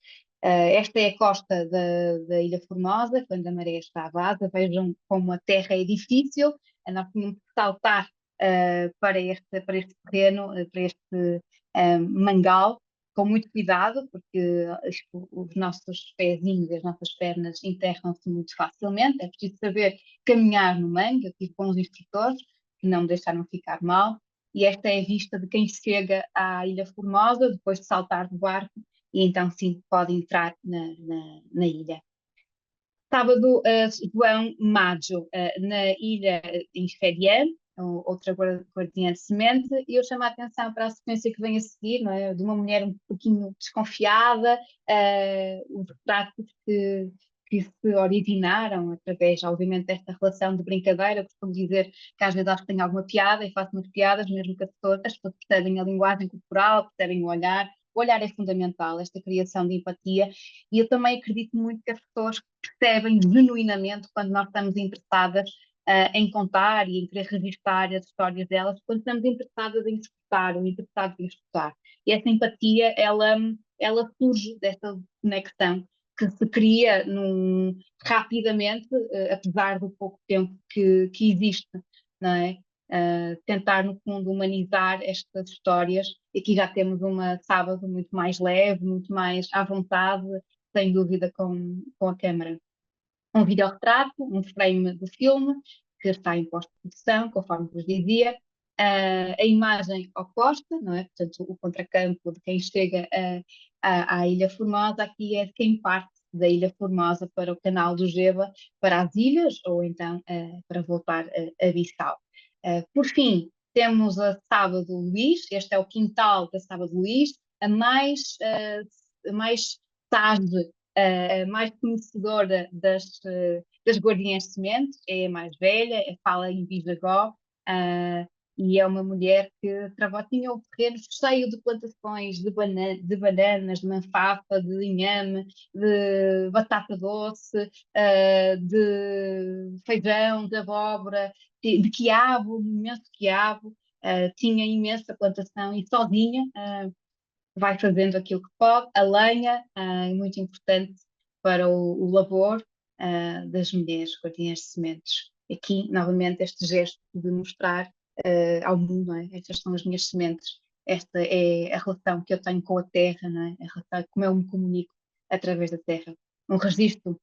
Esta é a costa da Ilha Formosa, quando a maré está baixa. Vejam como a terra é difícil. Nós tínhamos que saltar para este terreno, para este mangal, com muito cuidado, porque os nossos pezinhos e as nossas pernas enterram-se muito facilmente. É preciso saber caminhar no mangue. Eu tive bons instrutores que não me deixaram ficar mal. E esta é a vista de quem chega à Ilha Formosa, depois de saltar do barco, e então sim pode entrar na ilha. Sábado, João Maggio, na ilha em Ferian, outra guardiã de semente, e eu chamo a atenção para a sequência que vem a seguir, não é? De uma mulher um pouquinho desconfiada, os retratos que se originaram através, obviamente, desta relação de brincadeira. Eu costumo dizer que às vezes acho que tenho alguma piada e faço umas piadas, mesmo que as pessoas percebem a linguagem corporal, percebem o olhar. O olhar é fundamental, esta criação de empatia, e eu também acredito muito que as pessoas percebem genuinamente quando nós estamos interessadas em contar e em querer registrar as histórias delas, quando estamos interessadas em escutar ou interessados em escutar. E essa empatia, ela surge dessa conexão que se cria rapidamente, apesar do pouco tempo que existe, não é? Tentar, no fundo, humanizar estas histórias. E aqui já temos uma sábado muito mais leve, muito mais à vontade, sem dúvida, com a câmara. Um videorretrato, um frame do filme, que está em pós-produção, conforme vos dizia. A imagem oposta, não é? Portanto, o contracampo de quem chega à Ilha Formosa, aqui é de quem parte da Ilha Formosa para o canal do Geba, para as ilhas, ou então para voltar a Bissau. Por fim, temos a Sábado Luís, este é o quintal da Sábado Luís, a mais sage, a mais conhecedora das guardiãs de sementes, é a mais velha, fala em Bisagó, e é uma mulher que tinha o terreno cheio de plantações de bananas, de manfafa, de inhame, de batata doce, de feijão, de abóbora, de quiabo, imenso quiabo. Tinha imensa plantação e sozinha vai fazendo aquilo que pode. A lenha é muito importante para o labor das mulheres guardiãs de sementes. Aqui, novamente, este gesto de mostrar ao mundo, não é? Estas são as minhas sementes. Esta é a relação que eu tenho com a terra, não é? A relação, como eu me comunico através da terra. Um registro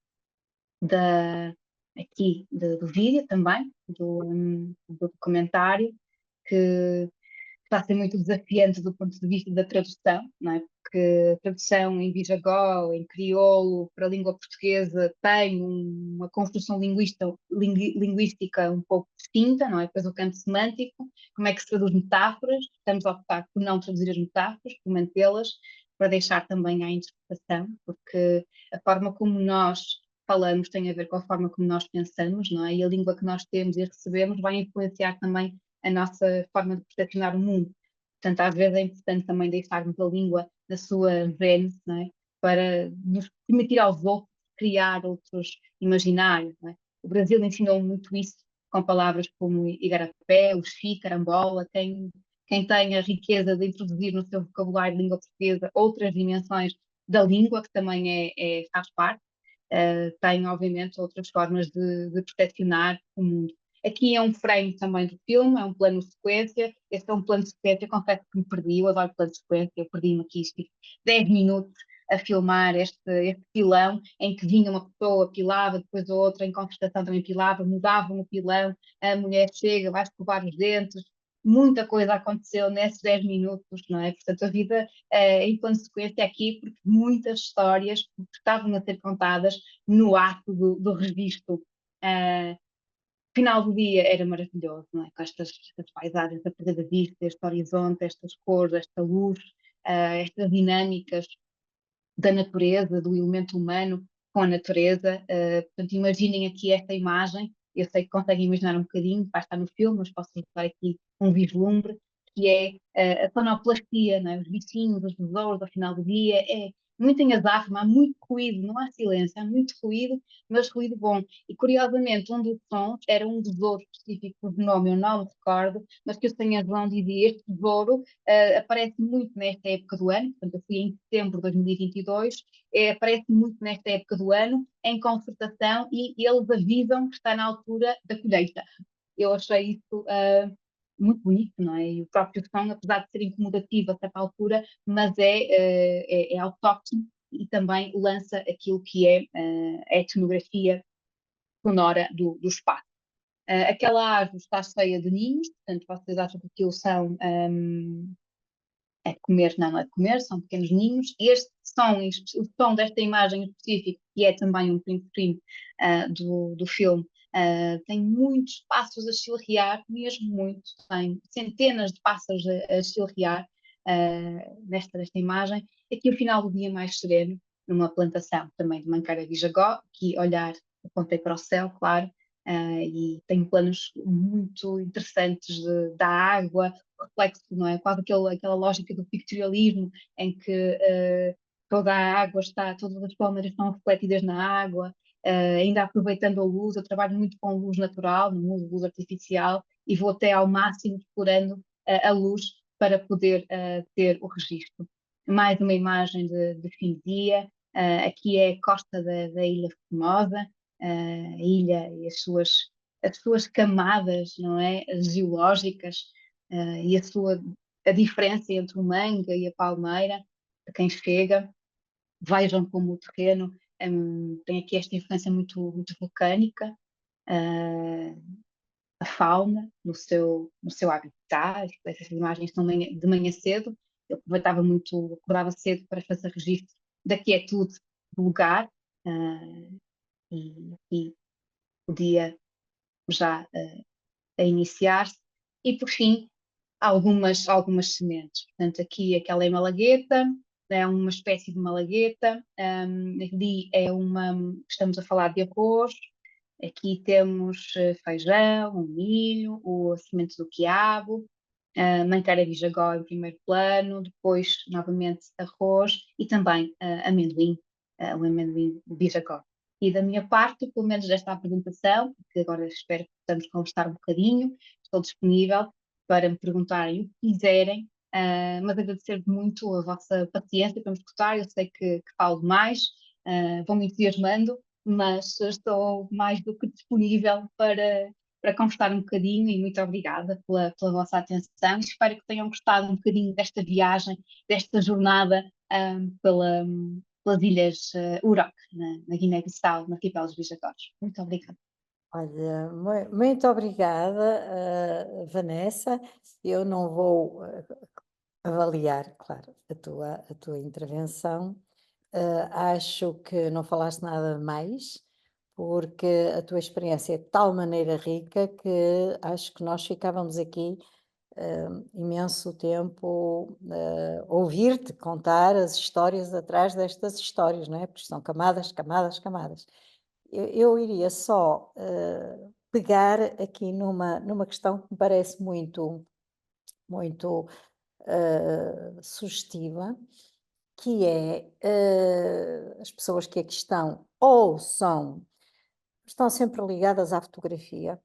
do vídeo também, do documentário, que está a ser muito desafiante do ponto de vista da tradução, não é? Porque a tradução em bisagó, em crioulo, para a língua portuguesa tem uma construção linguística um pouco distinta, não é? Depois o campo semântico, como é que se traduz metáforas, estamos a optar por não traduzir as metáforas, por mantê-las, para deixar também à interpretação, porque a forma como nós falamos tem a ver com a forma como nós pensamos, não é? E a língua que nós temos e recebemos vai influenciar também a nossa forma de percepcionar o mundo. Portanto, às vezes é importante também deixarmos a língua na sua gênese, não é? Para nos permitir aos outros criar outros imaginários, não é? O Brasil ensinou muito isso com palavras como igarapé, o xi, carambola. Quem tem a riqueza de introduzir no seu vocabulário de língua portuguesa outras dimensões da língua, que também faz parte, tem, obviamente, outras formas de percepcionar o mundo. Aqui é um frame também do filme, é um plano de sequência. Este é um plano de sequência, confesso que me perdi, eu adoro plano de sequência, eu perdi-me aqui, estive 10 minutos a filmar este pilão, em que vinha uma pessoa, pilava, depois a outra em conversação também pilava, mudavam o pilão, a mulher chega, vai escovar os dentes, muita coisa aconteceu nesses 10 minutos, não é? Portanto, a vida em plano de sequência aqui, porque muitas histórias estavam a ser contadas no ato do registro. Final do dia era maravilhoso, não é? Com estas paisagens a perder da vista, este horizonte, estas cores, esta luz, estas dinâmicas da natureza, do elemento humano com a natureza. Portanto, imaginem aqui esta imagem. Eu sei que conseguem imaginar um bocadinho, vai estar no filme, mas posso mostrar aqui um vislumbre, que é a sonoplastia, não é? Os bichinhos, os besouros ao final do dia. muito em azáfama, há muito ruído, não há silêncio, há muito ruído, mas ruído bom. E curiosamente, um dos sons era um besouro específico, cujo nome eu não me recordo, mas que o Senhor João dizia: este besouro aparece muito nesta época do ano, portanto, eu fui em setembro de 2022, aparece muito nesta época do ano, em concertação, e eles avisam que está na altura da colheita. Eu achei isso muito bonito, não é? E o próprio som, apesar de ser incomodativo a certa altura, mas é autóctone e também lança aquilo que é a etnografia sonora do espaço. Aquela árvore está cheia de ninhos, portanto, vocês acham que aquilo são é de comer, não é de comer, são pequenos ninhos. E este som, o som desta imagem específica, que é também um print screen do filme, tem muitos pássaros a chilrear, mesmo muitos, tem centenas de pássaros a chilrear nesta imagem. Aqui o final do dia mais sereno, numa plantação também de Mancara de Jagó, aqui olhar, apontei para o céu, claro, e tenho planos muito interessantes da água, reflexo, não é? Quase aquela lógica do pictorialismo em que toda a água está, todas as palmeiras estão refletidas na água, ainda aproveitando a luz. Eu trabalho muito com luz natural, não uso luz artificial, e vou até ao máximo explorando a luz para poder ter o registro. Mais uma imagem de fim de dia. Aqui é a costa da Ilha Formosa, a ilha e as suas camadas, não é? Geológicas, e a diferença entre o manga e a palmeira, para quem chega, vejam como o terreno tem aqui esta influência muito, muito vulcânica, a fauna no seu habitat. Essas imagens são de manhã cedo, eu aproveitava muito, acordava cedo para fazer registro da quietude do lugar, e o dia já a iniciar-se, e por fim algumas sementes. Portanto, aqui aquela é malagueta, é uma espécie de malagueta, ali estamos a falar de arroz, aqui temos feijão, o milho, a semente do quiabo, mancara de jagó em primeiro plano, depois novamente arroz e também amendoim, o amendoim de jagó. E da minha parte, pelo menos desta apresentação, que agora espero que possamos conversar um bocadinho, estou disponível para me perguntarem o que quiserem, mas agradecer muito a vossa paciência para me escutar. Eu sei que falo demais, vou-me entusiasmando, mas estou mais do que disponível para conversar um bocadinho, e muito obrigada pela vossa atenção. Espero que tenham gostado um bocadinho desta viagem, desta jornada pelas ilhas Urok, na Guiné-Bissau, no arquipélago dos Bijagós. Muito obrigada. Olha, muito obrigada, Vanessa. Eu não vou avaliar, claro, a tua intervenção. Acho que não falaste nada mais, porque a tua experiência é de tal maneira rica que acho que nós ficávamos aqui imenso tempo a ouvir-te contar as histórias atrás destas histórias, não é? Porque são camadas, camadas, camadas. Eu iria só pegar aqui numa questão que me parece muito, muito sugestiva, que é as pessoas que aqui estão ou estão sempre ligadas à fotografia.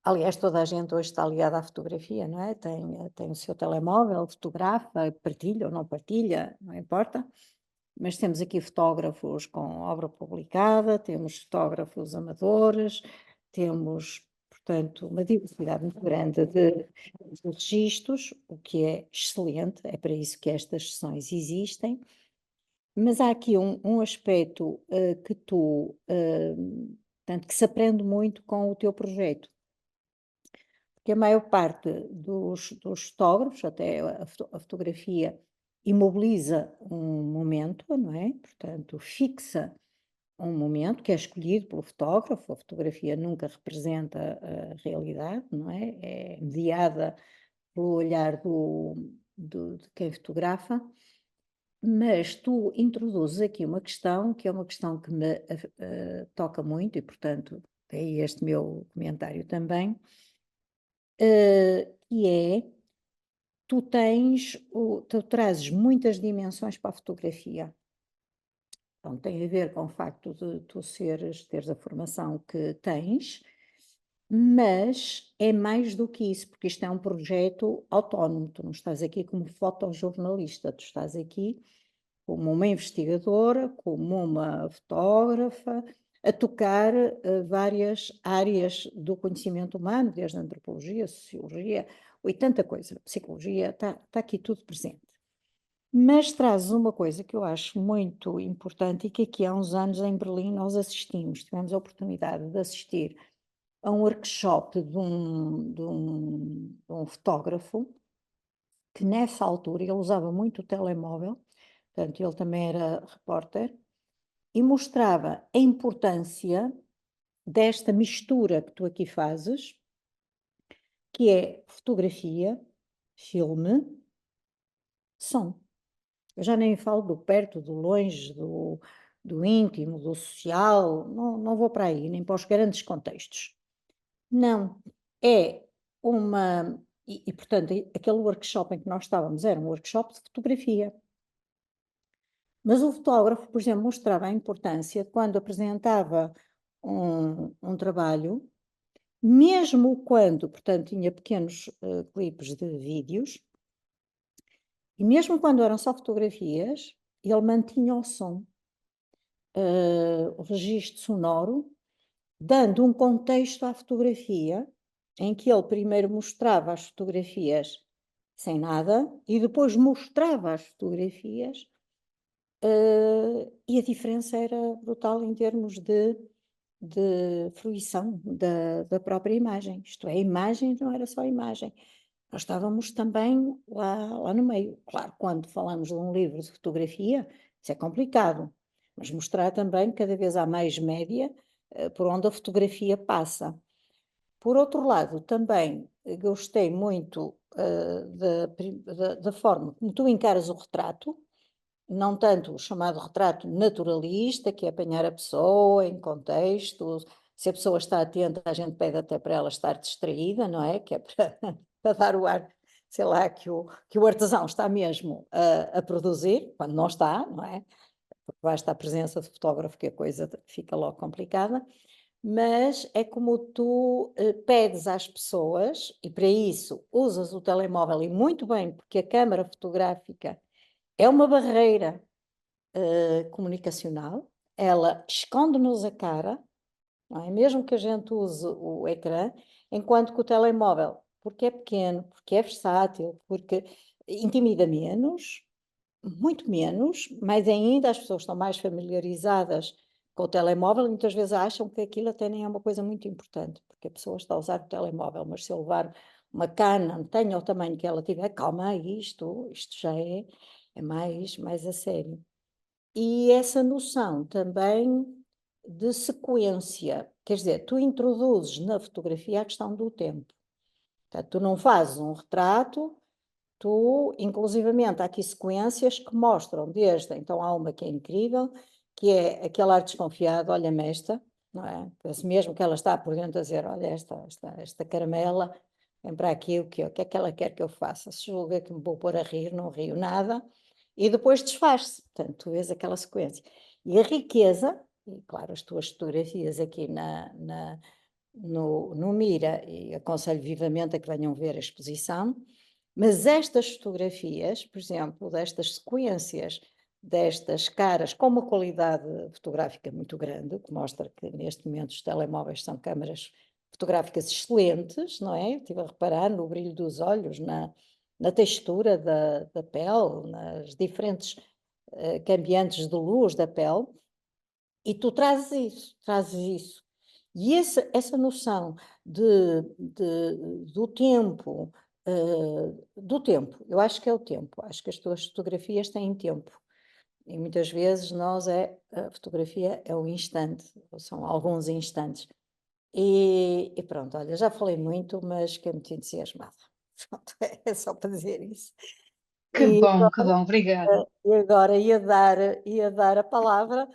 Aliás, toda a gente hoje está ligada à fotografia, não é? Tem o seu telemóvel, fotografa, partilha ou não partilha, não importa. Mas temos aqui fotógrafos com obra publicada, temos fotógrafos amadores, temos, portanto, uma diversidade muito grande de registros, o que é excelente, é para isso que estas sessões existem. Mas há aqui um aspecto portanto, que se aprende muito com o teu projeto, porque a maior parte dos fotógrafos, até a fotografia, imobiliza um momento, não é? Portanto, fixa um momento que é escolhido pelo fotógrafo. A fotografia nunca representa a realidade, não é? É mediada pelo olhar de quem fotografa. Mas tu introduzes aqui uma questão que é uma questão que me toca muito, e portanto daí este meu comentário também, que é: tu tu trazes muitas dimensões para a fotografia. Então, tem a ver com o facto de tu teres a formação que tens, mas é mais do que isso, porque isto é um projeto autónomo. Tu não estás aqui como fotojornalista, tu estás aqui como uma investigadora, como uma fotógrafa, a tocar várias áreas do conhecimento humano, desde a antropologia, sociologia, 80 coisa, psicologia, está aqui tudo presente. Mas trazes uma coisa que eu acho muito importante e que aqui há uns anos em Berlim nós tivemos a oportunidade de assistir a um workshop de um fotógrafo que nessa altura ele usava muito o telemóvel, portanto ele também era repórter, e mostrava a importância desta mistura que tu aqui fazes, que é fotografia, filme, som. Eu já nem falo do perto, do longe, do íntimo, do social, não vou para aí, nem para os grandes contextos. Não, é uma. Portanto, aquele workshop em que nós estávamos era um workshop de fotografia. Mas o fotógrafo, por exemplo, mostrava a importância de quando apresentava um trabalho, mesmo quando, portanto, tinha pequenos clipes de vídeos, e mesmo quando eram só fotografias, ele mantinha o som, o registro sonoro, dando um contexto à fotografia, em que ele primeiro mostrava as fotografias sem nada e depois mostrava as fotografias, e a diferença era brutal em termos de fruição da própria imagem. Isto é, a imagem não era só a imagem. Nós estávamos também lá no meio. Claro, quando falamos de um livro de fotografia, isso é complicado, mas mostrar também que cada vez há mais média por onde a fotografia passa. Por outro lado, também gostei muito da forma como tu encaras o retrato, não tanto o chamado retrato naturalista, que é apanhar a pessoa em contexto. Se a pessoa está atenta, a gente pede até para ela estar distraída, não é? Que é para, para dar o ar, sei lá, que o artesão está mesmo a produzir, quando não está, não é? Porque basta a presença de fotógrafo que a coisa fica logo complicada. Mas é como tu pedes às pessoas, e para isso usas o telemóvel, e muito bem, porque a câmara fotográfica é uma barreira comunicacional, ela esconde-nos a cara, não é? Mesmo que a gente use o ecrã, enquanto que o telemóvel, porque é pequeno, porque é versátil, porque intimida menos, muito menos, mas ainda as pessoas estão mais familiarizadas com o telemóvel e muitas vezes acham que aquilo até nem é uma coisa muito importante, porque a pessoa está a usar o telemóvel, mas se eu levar uma Canon, tenha o tamanho que ela tiver, calma aí, isto já é mais a sério. E essa noção também de sequência, quer dizer, tu introduzes na fotografia a questão do tempo. Portanto, tu não fazes um retrato, tu, inclusivamente, há aqui sequências que mostram desde, então há uma que é incrível, que é aquele ar desconfiado, olha-me esta, não é? Parece mesmo que ela está por dentro a dizer, olha esta caramela, vem para aqui, o que é que ela quer que eu faça? Se julga que me vou pôr a rir, não rio nada, e depois desfaz-se, portanto, tu vês aquela sequência. E a riqueza, e claro, as tuas fotografias aqui no Mira, e aconselho vivamente a que venham ver a exposição, mas estas fotografias, por exemplo, destas sequências, destas caras com uma qualidade fotográfica muito grande, que mostra que neste momento os telemóveis são câmaras fotográficas excelentes, não é? Estive a reparar no brilho dos olhos, na textura da pele, nas diferentes cambiantes de luz da pele, e tu trazes isso. E essa noção do tempo, eu acho que é o tempo, acho que as tuas fotografias têm tempo. E muitas vezes a fotografia é um instante, ou são alguns instantes. E pronto, olha, já falei muito, mas fiquei muito entusiasmada. Pronto, é só para dizer isso. E Que bom, obrigada. e agora ia dar a palavra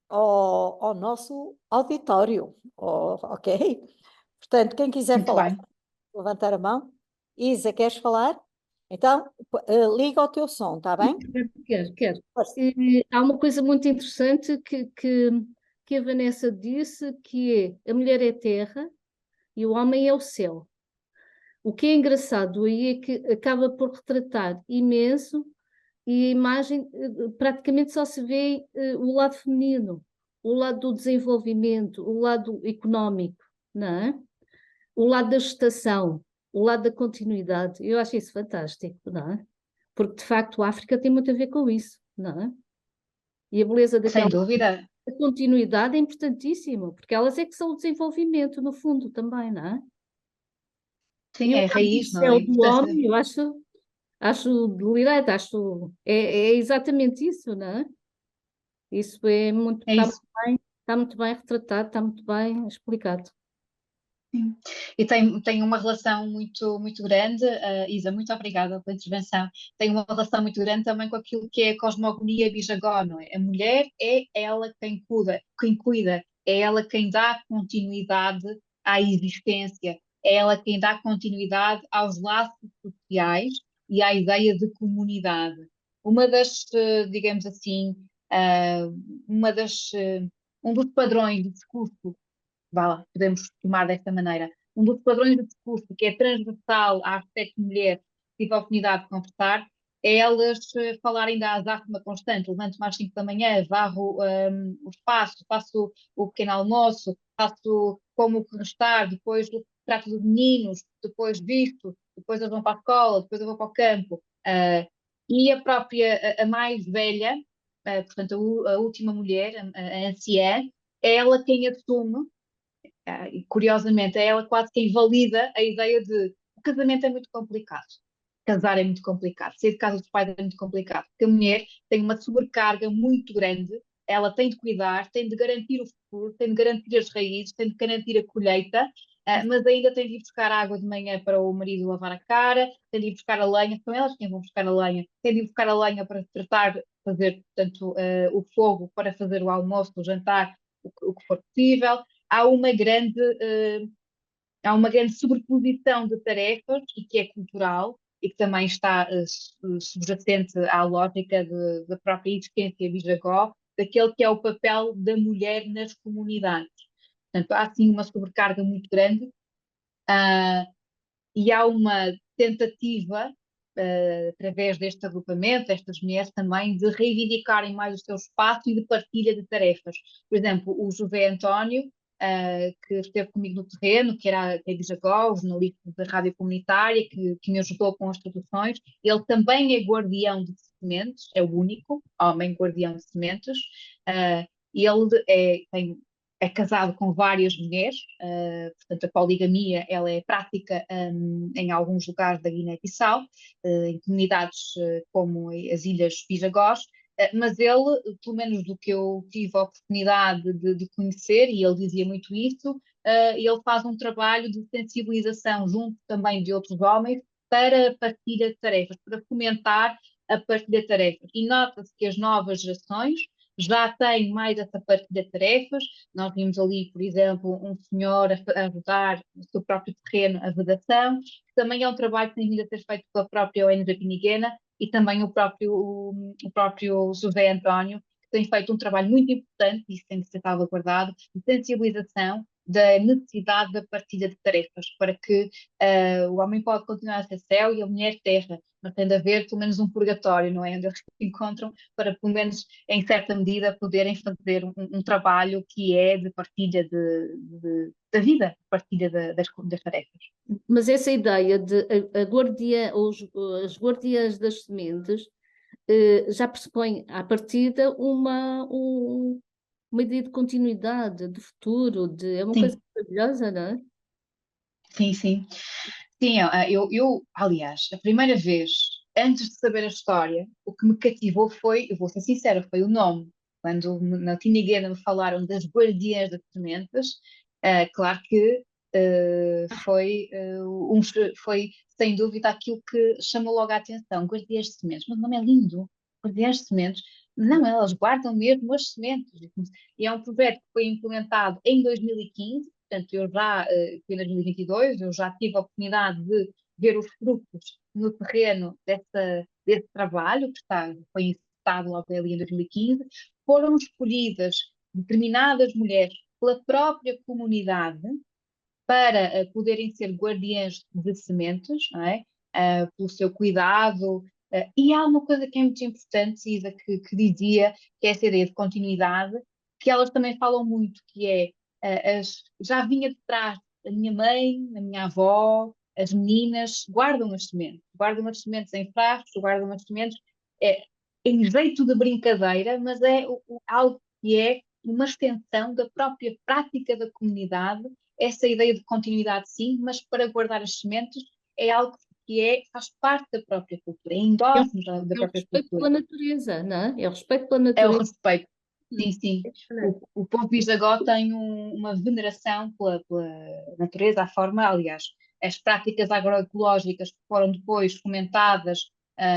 ao nosso auditório, ok? Portanto, quem quiser Muito falar, bem. levantar a mão. Isa, queres falar? Então, liga o teu som, está bem? Quero, quero. Força. Há uma coisa muito interessante que a Vanessa disse, que é a mulher é terra e o homem é o céu. O que é engraçado aí é que acaba por retratar imenso e a imagem praticamente só se vê o lado feminino, o lado do desenvolvimento, o lado económico, não é? O lado da gestação, o lado da continuidade. Eu acho isso fantástico, não é? Porque de facto a África tem muito a ver com isso, não é? E a beleza Sem daquela dúvida. a continuidade é importantíssima, porque elas é que são o desenvolvimento, no fundo, também, não é? Sim, E o é a lado do raiz, não é? A céu do importância. homem, eu acho delirante, é exatamente isso, não é? Isso é muito, É isso. está muito bem retratado, está muito bem explicado. Sim. E tem uma relação muito grande, Isa, muito obrigada pela intervenção. Tem uma relação muito grande também com aquilo que é a cosmogonia Bijagó, não é? A mulher é ela quem cuida, é ela quem dá continuidade à existência, é ela quem dá continuidade aos laços sociais e à ideia de comunidade. Uma das, digamos assim, ah, uma das, um dos padrões de discurso, vá lá, podemos tomar desta maneira. Um dos padrões de discurso que é transversal às sete mulheres que tive a oportunidade de conversar é elas falarem da azáfama constante. Levanto-me às 5 da manhã, varro o espaço, faço o pequeno almoço, faço como o que restar, depois trato dos meninos, depois visto, depois eles vão para a escola, depois eu vou para o campo. E a própria, a mais velha, portanto, a última mulher, a anciã, é ela quem assume e curiosamente, é ela quase que invalida a ideia de o casamento é muito complicado, casar é muito complicado, sair de casa dos pais é muito complicado, porque a mulher tem uma sobrecarga muito grande, ela tem de cuidar, tem de garantir o futuro, tem de garantir as raízes, tem de garantir a colheita, mas ainda tem de ir buscar água de manhã para o marido lavar a cara, tem de ir buscar a lenha, são elas quem vão buscar a lenha, tem de ir buscar a lenha para tratar, fazer, portanto, o fogo para fazer o almoço, o jantar, o que for possível. Há uma grande, há uma grande sobreposição de tarefas e que é cultural e que também está subjacente à lógica da própria existência bisagó, daquele que é o papel da mulher nas comunidades. Portanto, há sim uma sobrecarga muito grande, ah, e há uma tentativa, através deste agrupamento, destas mulheres também, de reivindicarem mais o seu espaço e de partilha de tarefas. Por exemplo, o José António, que esteve comigo no terreno, que é Bijagó, o jornalista da rádio comunitária, que me ajudou com as traduções, ele também é guardião de sementes, é o único homem guardião de sementes, e ele é casado com várias mulheres, portanto a poligamia ela é prática em alguns lugares da Guiné-Bissau, em comunidades como as Ilhas Bijagós, mas ele, pelo menos do que eu tive a oportunidade de conhecer, e ele dizia muito isso, ele faz um trabalho de sensibilização junto também de outros homens para a partilha de tarefas, para fomentar a partilha de tarefas. E nota-se que as novas gerações já têm mais essa partilha de tarefas. Nós vimos ali, por exemplo, um senhor a ajudar no seu próprio terreno a vedação, que também é um trabalho que tem vindo a ser feito pela própria ONG Piniguena e também o próprio José António, que tem feito um trabalho muito importante, e isso tem de ser salvaguardado, de sensibilização da necessidade da partilha de tarefas, para que o homem pode continuar a ser céu e a mulher terra, mas tem de haver pelo menos um purgatório, não é? Onde eles se encontram para, pelo menos em certa medida, poderem fazer um trabalho que é de partilha da vida, partilha das tarefas. Mas essa ideia de a guardiã, ou as guardiãs das sementes já pressupõe à partida uma ideia de continuidade, de futuro, é uma coisa Sim, maravilhosa, não é? sim, sim. Sim, aliás, a primeira vez, antes de saber a história, o que me cativou foi, eu vou ser sincera, foi o nome. Quando na Tiniguena me falaram das guardiãs das sementes, claro que foi sem dúvida aquilo que chamou logo a atenção, guardiãs de sementes, mas o nome é lindo, guardiãs de sementes. Não, elas guardam mesmo as sementes. E é um projeto que foi implementado em 2015, portanto, eu já fui em 2022, eu já tive a oportunidade de ver os frutos no terreno desse trabalho, que foi incitado logo ali em 2015, foram escolhidas determinadas mulheres pela própria comunidade para poderem ser guardiãs de sementes, não é? Pelo seu cuidado. E há uma coisa que é muito importante, Isa, que dizia, que é essa ideia de continuidade, que elas também falam muito, que é, já vinha de trás da minha mãe, da minha avó, as meninas guardam as sementes em frascos, guardam as sementes, é, em jeito de brincadeira, mas é algo que é uma extensão da própria prática da comunidade, essa ideia de continuidade sim, mas para guardar as sementes é algo que faz parte da própria cultura, é É o, endógeno da é o própria respeito pela cultura. natureza, não é? É o respeito pela É o natureza. respeito, sim, sim. É diferente. O povo bisagó tem uma veneração pela natureza, a forma, aliás, as práticas agroecológicas que foram depois fomentadas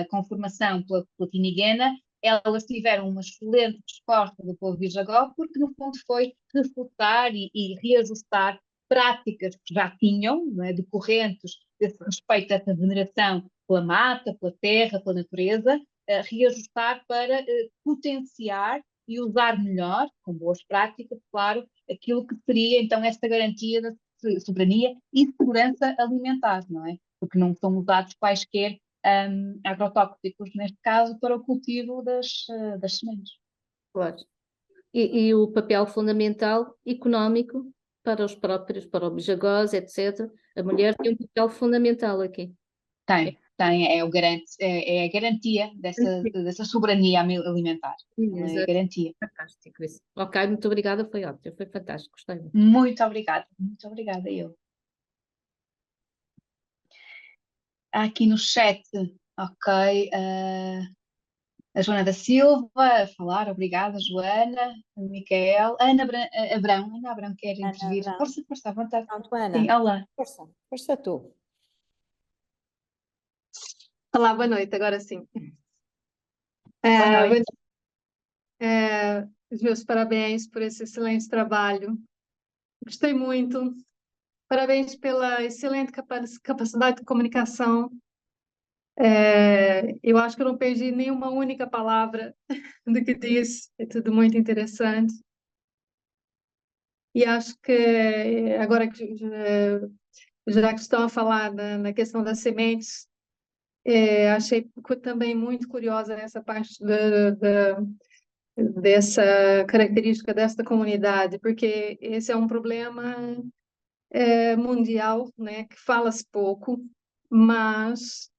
com formação pela Tiniguena, elas tiveram uma excelente resposta do povo bisagó, porque no fundo foi refutar e reajustar práticas que já tinham, não é, decorrentes desse respeito, dessa veneração pela mata, pela terra, pela natureza, reajustar para potenciar e usar melhor, com boas práticas, claro, aquilo que seria então esta garantia da soberania e segurança alimentar, não é? Porque não são usados quaisquer agrotóxicos, neste caso, para o cultivo das sementes. Claro. E o papel fundamental económico para os próprios, para o bijagós, etc. A mulher tem um papel fundamental aqui. Tem, é a garantia dessa soberania alimentar. Ela é a Exato. garantia. Fantástico isso. Ok, muito obrigada, foi ótimo, foi fantástico, gostei muito. Muito obrigada eu. Aqui no chat, ok, a Joana da Silva a falar, obrigada, Joana, a Micael, Ana Abrão quer Ana intervir. Abrão. Força, à vontade. Pronto, Ana, Sim, olá. força tu. Olá, boa noite, agora sim. Boa noite. Os meus parabéns por esse excelente trabalho. Gostei muito. Parabéns pela excelente capacidade de comunicação. Eu acho que eu não perdi nenhuma única palavra do que disse. É tudo muito interessante. E acho que agora que já que estão a falar na questão das sementes, achei também muito curiosa essa parte dessa característica desta comunidade, porque esse é um problema mundial, né, que fala-se pouco, mas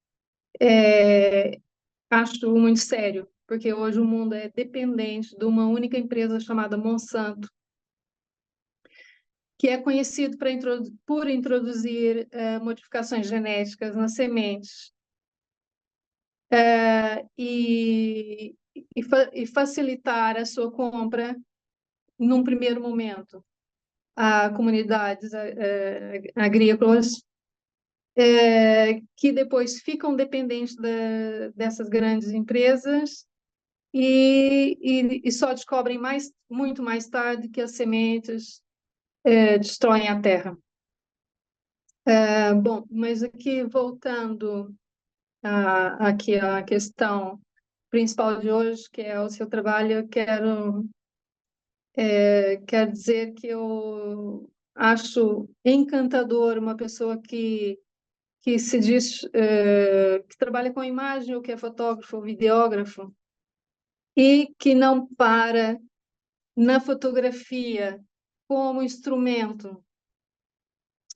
acho muito sério, porque hoje o mundo é dependente de uma única empresa chamada Monsanto, que é conhecido por introduzir modificações genéticas nas sementes e facilitar a sua compra num primeiro momento a comunidades agrícolas que depois ficam dependentes dessas grandes empresas e só descobrem muito mais tarde que as sementes destroem a terra. Bom, mas aqui voltando aqui à questão principal de hoje, que é o seu trabalho, eu quero dizer que eu acho encantador uma pessoa que se diz que trabalha com imagem, ou que é fotógrafo ou videógrafo, e que não para na fotografia como instrumento,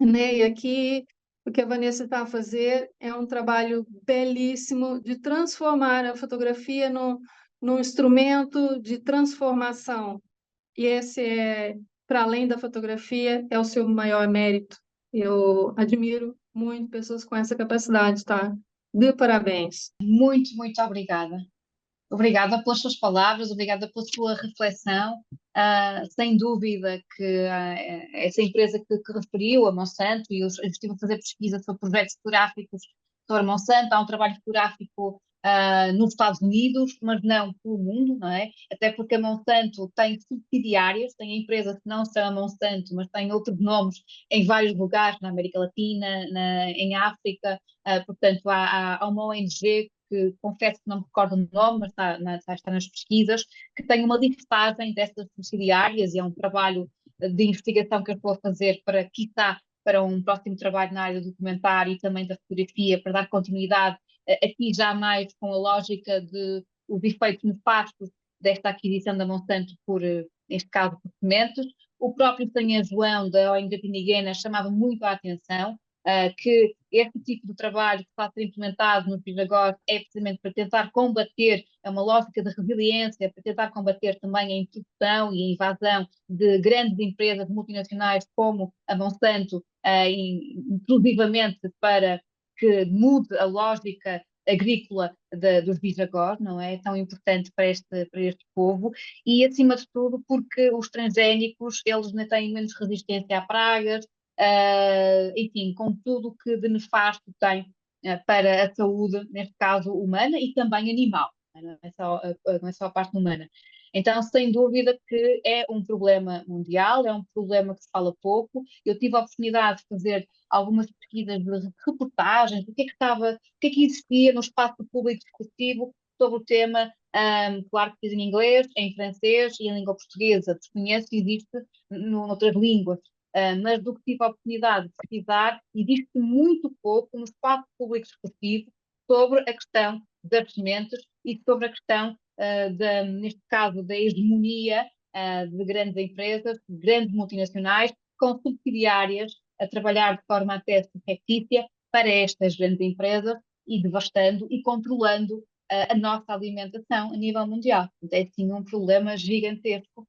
né? E aqui o que a Vanessa está a fazer é um trabalho belíssimo de transformar a fotografia num instrumento de transformação. E esse para além da fotografia, é o seu maior mérito. Eu admiro muito pessoas com essa capacidade, tá? De parabéns. Muito, muito obrigada. Obrigada pelas suas palavras, obrigada pela sua reflexão. Sem dúvida que essa empresa que referiu, a Monsanto, e eu estive a fazer pesquisa sobre projetos fotográficos sobre a Monsanto, há um trabalho fotográfico nos Estados Unidos, mas não pelo mundo, não é? Até porque a Monsanto tem subsidiárias, tem empresas que não são a Monsanto, mas têm outros nomes em vários lugares, na América Latina, em África, portanto há uma ONG que confesso que não me recordo o nome, mas está nas pesquisas, que tem uma listagem dessas subsidiárias e é um trabalho de investigação que eu estou a fazer para, quiçá, para um próximo trabalho na área do documentário e também da fotografia, para dar continuidade aqui já mais com a lógica de os efeitos nefastos desta aquisição da Monsanto por, neste caso, por sementes. O próprio Senhor João, da ONG Piniguena, chamava muito a atenção que este tipo de trabalho que está a ser implementado no Pisagor é precisamente para tentar combater, é uma lógica de resiliência, para tentar combater também a introdução e a invasão de grandes empresas multinacionais como a Monsanto, inclusivamente para que mude a lógica agrícola dos bisagós, não é? Tão importante para este povo, e acima de tudo porque os transgénicos, eles ainda têm menos resistência a pragas, enfim, com tudo o que de nefasto tem para a saúde, neste caso humana e também animal, não é só a parte humana. Então, sem dúvida que é um problema mundial, é um problema que se fala pouco. Eu tive a oportunidade de fazer algumas pesquisas de reportagens, o que é que estava, o que é que existia no espaço público discutivo sobre o tema, claro que diz em inglês, em francês e em língua portuguesa, desconheço se existe noutras línguas, mas do que tive a oportunidade de pesquisar, existe muito pouco no espaço público discutivo sobre a questão das sementes e sobre a questão, neste caso, da hegemonia de grandes empresas, de grandes multinacionais, com subsidiárias a trabalhar de forma até fictícia para estas grandes empresas e devastando e controlando a nossa alimentação a nível mundial. Portanto, é sim um problema gigantesco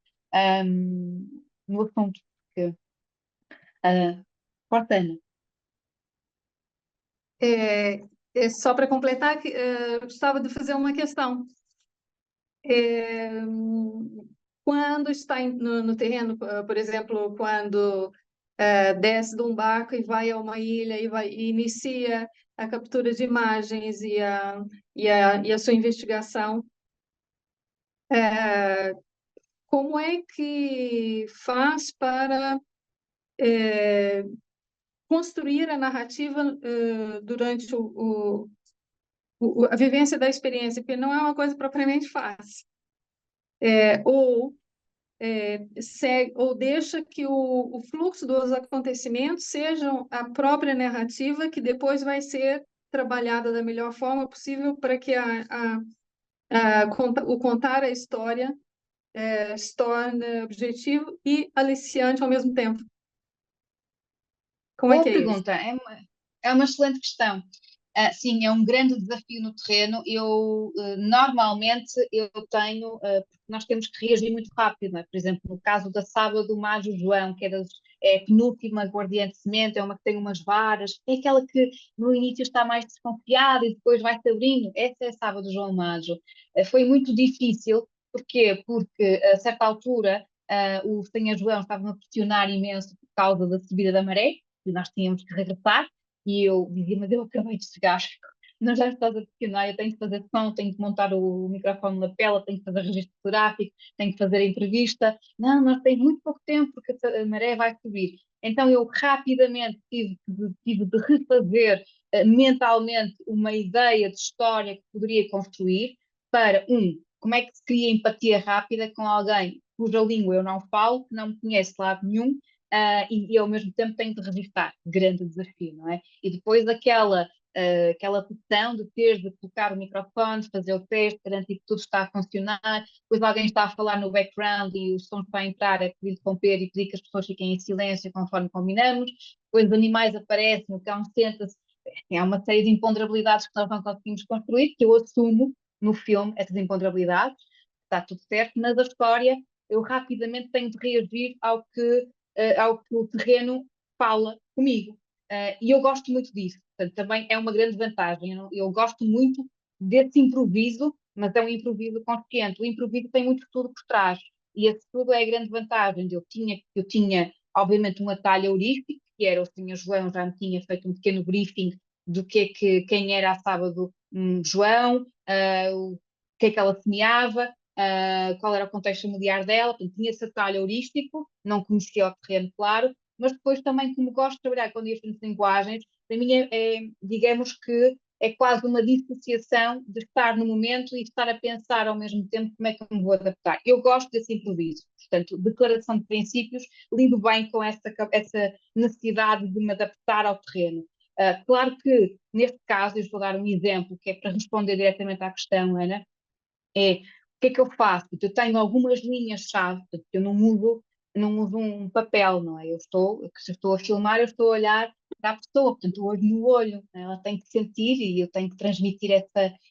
no assunto. Que, Cortana. Só para completar, gostava de fazer uma questão. Quando está no terreno, por exemplo, quando desce de um barco e vai a uma ilha e inicia a captura de imagens e a sua investigação, como é que faz para construir a narrativa durante a vivência da experiência, porque não é uma coisa propriamente fácil. Ou deixa que o fluxo dos acontecimentos sejam a própria narrativa que depois vai ser trabalhada da melhor forma possível para que o contar a história se torne objetivo e aliciante ao mesmo tempo. Como é Boa que é isso? pergunta, é uma excelente questão. Sim, é um grande desafio no terreno. Normalmente eu tenho, porque nós temos que reagir muito rápido, não é? Por exemplo, no caso da Sábado do Mágio João, que é a penúltima guardiã de semente, é uma que tem umas varas, é aquela que no início está mais desconfiada e depois vai se abrindo. Essa é a Sábado do João Mágio. Foi muito difícil, porquê? Porque a certa altura o Senhor João estava a pressionar imenso por causa da subida da maré, e nós tínhamos que regressar. E eu dizia, mas eu acabei de chegar, não já estás a pressionar, eu tenho que fazer som, tenho que montar o microfone na lapela, tenho que fazer registro fotográfico, tenho que fazer a entrevista. Não, nós temos muito pouco tempo porque a maré vai subir. Então eu rapidamente tive de refazer mentalmente uma ideia de história que poderia construir para, como é que se cria empatia rápida com alguém cuja língua eu não falo, que não me conhece de lado nenhum, e ao mesmo tempo tenho de registrar. Grande desafio, não é? E depois aquela pressão de ter de colocar o microfone, fazer o teste, garantir que tudo está a funcionar, depois alguém está a falar no background e o som está a entrar, é pedir interromper e pedir que as pessoas fiquem em silêncio conforme combinamos, depois os animais aparecem, o cão senta-se, há uma série de imponderabilidades que nós não conseguimos construir, que eu assumo no filme, essas imponderabilidades, está tudo certo, mas a história eu rapidamente tenho de reagir ao que o terreno fala comigo. E eu gosto muito disso. Portanto, também é uma grande vantagem. Eu gosto muito desse improviso, mas é um improviso consciente. O improviso tem muito estudo por trás. E esse estudo é a grande vantagem. Eu tinha, obviamente, uma talha heurística, que era o Sr. João já me tinha feito um pequeno briefing do quem era a Sábado João, o que é que ela semeava, qual era o contexto familiar dela, portanto, tinha esse atalho heurístico, não conhecia o terreno, claro, mas depois também, como gosto de trabalhar com diferentes linguagens, para mim digamos que é quase uma dissociação de estar no momento e estar a pensar ao mesmo tempo como é que eu me vou adaptar. Eu gosto desse improviso, portanto, declaração de princípios, lido bem com essa necessidade de me adaptar ao terreno. Claro que, neste caso, eu vou dar um exemplo que é para responder diretamente à questão, Ana, é o que é que eu faço? Eu tenho algumas linhas-chave, eu não uso um papel, não é? Se eu estou a filmar, eu estou a olhar para a pessoa, portanto, o olho no olho, né? Ela tem que sentir e eu tenho que transmitir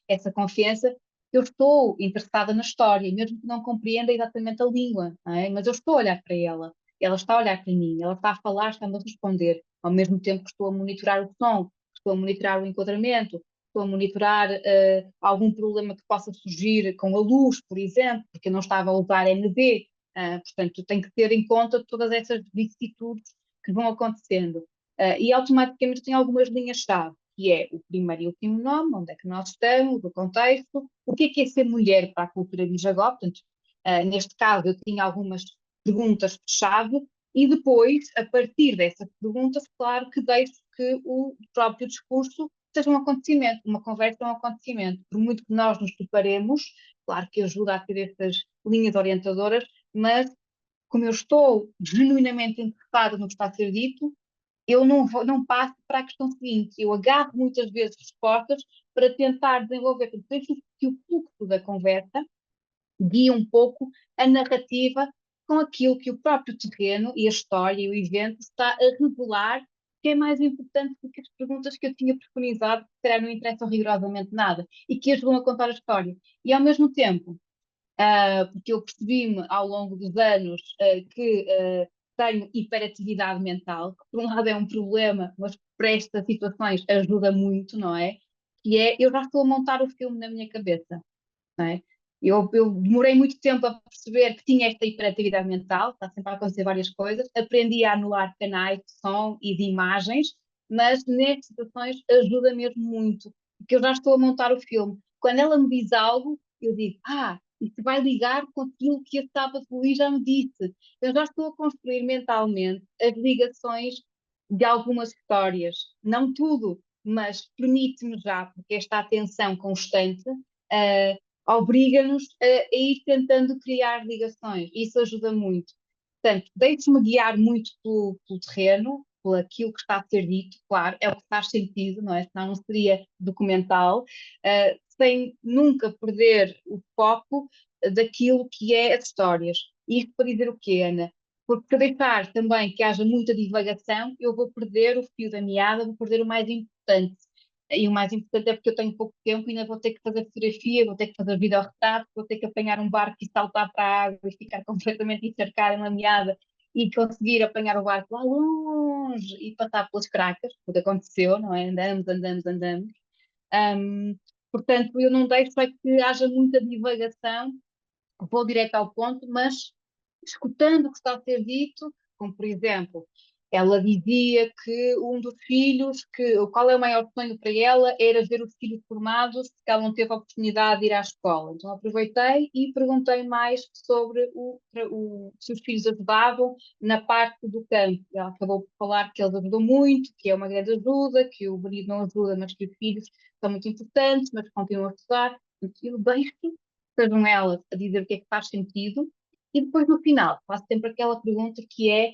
essa confiança. Eu estou interessada na história, mesmo que não compreenda exatamente a língua, não é? Mas eu estou a olhar para ela está a olhar para mim, ela está a falar, está-me a responder, ao mesmo tempo que estou a monitorar o som, estou a monitorar o enquadramento, estou a monitorar algum problema que possa surgir com a luz, por exemplo, porque eu não estava a usar ND, portanto, tenho que ter em conta todas essas vicissitudes que vão acontecendo. E automaticamente tem algumas linhas-chave, que é o primeiro e último nome, onde é que nós estamos, o contexto, o que é ser mulher para a cultura bijagó, portanto, neste caso eu tinha algumas perguntas-chave, e depois, a partir dessas perguntas, claro que deixo que o próprio discurso seja um acontecimento, uma conversa é um acontecimento. Por muito que nós nos preparemos, claro que ajuda a ter essas linhas orientadoras, mas como eu estou genuinamente interessada no que está a ser dito, eu não passo para a questão seguinte. Eu agarro muitas vezes respostas para tentar desenvolver, porque deixo que o fluxo da conversa guie um pouco a narrativa com aquilo que o próprio terreno e a história e o evento está a revelar, que é mais importante do que as perguntas que eu tinha preconizado, que se calhar não interessam rigorosamente nada, e que ajudam a contar a história. E ao mesmo tempo, porque eu percebi-me ao longo dos anos que tenho hiperatividade mental, que por um lado é um problema, mas para estas situações ajuda muito, não é? Que é, eu já estou a montar o filme na minha cabeça, não é? Eu demorei muito tempo a perceber que tinha esta hiperatividade mental, está sempre a acontecer várias coisas, aprendi a anular canais de som e de imagens, mas nestas situações ajuda mesmo muito, porque eu já estou a montar o filme. Quando ela me diz algo, eu digo, isso vai ligar com aquilo que a Sábado Luís já me disse. Eu já estou a construir mentalmente as ligações de algumas histórias, não tudo, mas permite-me já, porque esta atenção constante obriga-nos a ir tentando criar ligações. Isso ajuda muito. Portanto, deixe-me guiar muito pelo terreno, por aquilo que está a ser dito, claro, é o que faz sentido, não é? Senão não seria documental, sem nunca perder o foco daquilo que é as histórias. Isto para dizer o quê, Ana? Porque para deixar também que haja muita divagação, eu vou perder o fio da meada, vou perder o mais importante. E o mais importante é porque eu tenho pouco tempo e ainda vou ter que fazer fotografia, vou ter que fazer videorretrato, vou ter que apanhar um barco e saltar para a água e ficar completamente encharcada na meada e conseguir apanhar o barco lá longe e passar pelas cracas, porque aconteceu, não é? Andamos, andamos, andamos. Um, Portanto, eu não deixo é que haja muita divagação, vou direto ao ponto, mas escutando o que está a ser dito, como por exemplo, ela dizia que um dos filhos, qual é o maior sonho para ela, era ver os filhos formados, porque ela não teve a oportunidade de ir à escola. Então aproveitei e perguntei mais sobre se os filhos ajudavam na parte do campo. Ela acabou por falar que eles ajudam muito, que é uma grande ajuda, que o marido não ajuda, mas que os filhos são muito importantes, mas continuam a estudar. Eu deixo, sejam elas a dizer o que é que faz sentido, e depois, no final, faço sempre aquela pergunta que é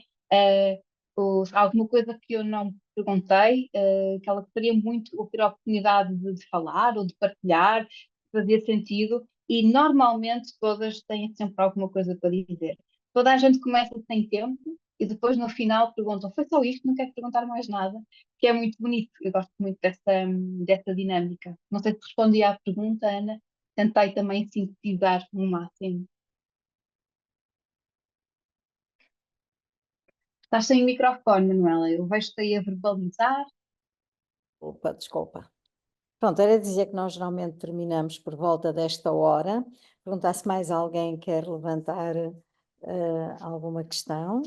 alguma coisa que eu não perguntei, que ela gostaria muito de ter a oportunidade de falar ou de partilhar, que fazia sentido, e normalmente todas têm sempre alguma coisa para dizer. Toda a gente começa sem tempo e depois, no final, perguntam: foi só isto? Não quero perguntar mais nada, que é muito bonito. Eu gosto muito dessa dinâmica. Não sei se respondi à pergunta, Ana. Tentei também sintetizar no máximo. Estás sem microfone, Manuela. Eu vejo-te aí a verbalizar. Opa, desculpa. Pronto, era dizer que nós geralmente terminamos por volta desta hora. Perguntar se mais alguém quer levantar alguma questão.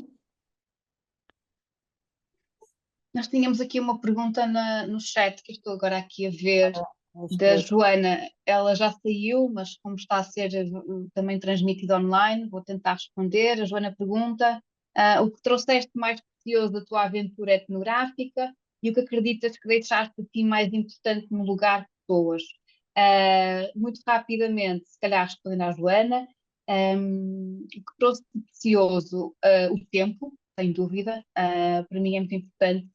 Nós tínhamos aqui uma pergunta no chat que estou agora aqui a ver. da Joana, ela já saiu, mas como está a ser também transmitido online, vou tentar responder. A Joana pergunta, o que trouxeste mais precioso da tua aventura etnográfica e o que acreditas que deixaste de ti mais importante no lugar de pessoas? Muito rapidamente, se calhar respondendo à Joana, o que trouxe de precioso, o tempo, sem dúvida, para mim é muito importante.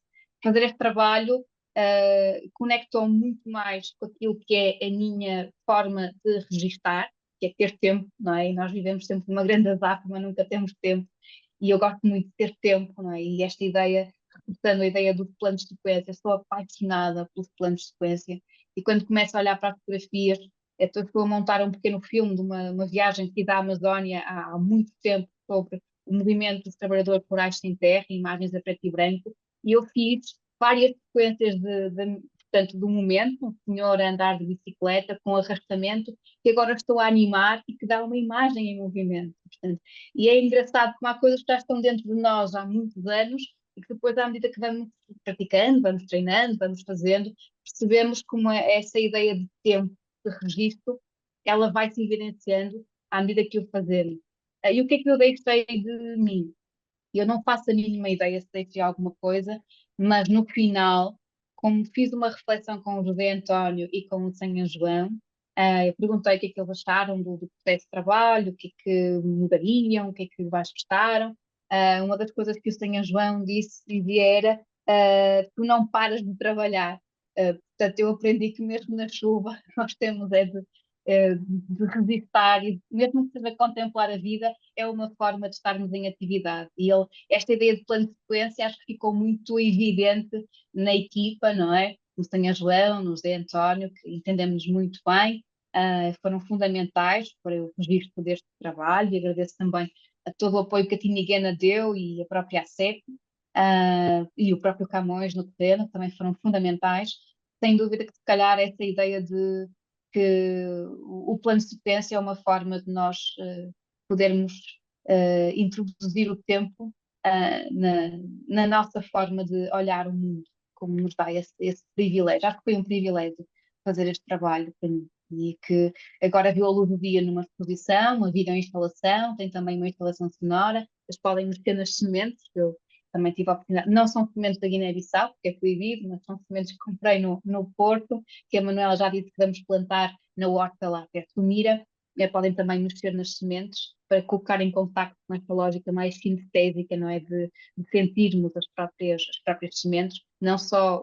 Fazer este trabalho conectam muito mais com aquilo que é a minha forma de registar, que é ter tempo, não é? E nós vivemos sempre numa grande azáfama, mas nunca temos tempo, e eu gosto muito de ter tempo, não é? E esta ideia, reforçando a ideia dos planos de sequência, sou apaixonada pelos planos de sequência, e quando começo a olhar para as fotografias, estou a montar um pequeno filme de uma viagem que fiz à Amazónia há muito tempo sobre o movimento dos trabalhadores rurais sem terra, imagens a preto e branco, e eu fiz várias sequências portanto, do momento, um senhor a andar de bicicleta com arrastamento, que agora estou a animar e que dá uma imagem em movimento. Portanto, e é engraçado como há coisas que já estão dentro de nós há muitos anos e que depois, à medida que vamos praticando, vamos treinando, vamos fazendo, percebemos como essa ideia de tempo, de registro, ela vai se evidenciando à medida que o fazemos. E o que é que eu deixei de mim? Eu não faço a mínima ideia se deixei alguma coisa, mas no final, como fiz uma reflexão com o José António e com o Senhor João, eu perguntei o que é que eles acharam do processo de trabalho, o que é que mudariam, o que é que mais gostaram. Uma das coisas que o Senhor João dizia era: tu não paras de trabalhar. Portanto, eu aprendi que mesmo na chuva nós temos de resistir e mesmo que seja contemplar a vida, é uma forma de estarmos em atividade. E esta ideia de plano de sequência acho que ficou muito evidente na equipa, não é? No Senhor João, no José António, que entendemos muito bem, foram fundamentais para o registro deste trabalho e agradeço também a todo o apoio que a Tiniguena deu e a própria ASEP, e o próprio Camões no terreno também foram fundamentais. Sem dúvida que se calhar essa ideia de que o plano de sequência é uma forma de nós podermos introduzir o tempo na nossa forma de olhar o mundo, como nos dá esse privilégio. Acho que foi um privilégio fazer este trabalho para mim e que agora viu a luz do dia numa exposição, uma videoinstalação, tem também uma instalação sonora, eles podem mexer nas sementes, eu também tive a oportunidade, não são sementes da Guiné-Bissau, porque é proibido, mas são sementes que comprei no Porto, que a Manuela já disse que vamos plantar na horta lá perto do Mira, podem também mexer nas sementes para colocar em contacto com esta lógica mais sinestésica, não é? De sentirmos as próprias sementes, não só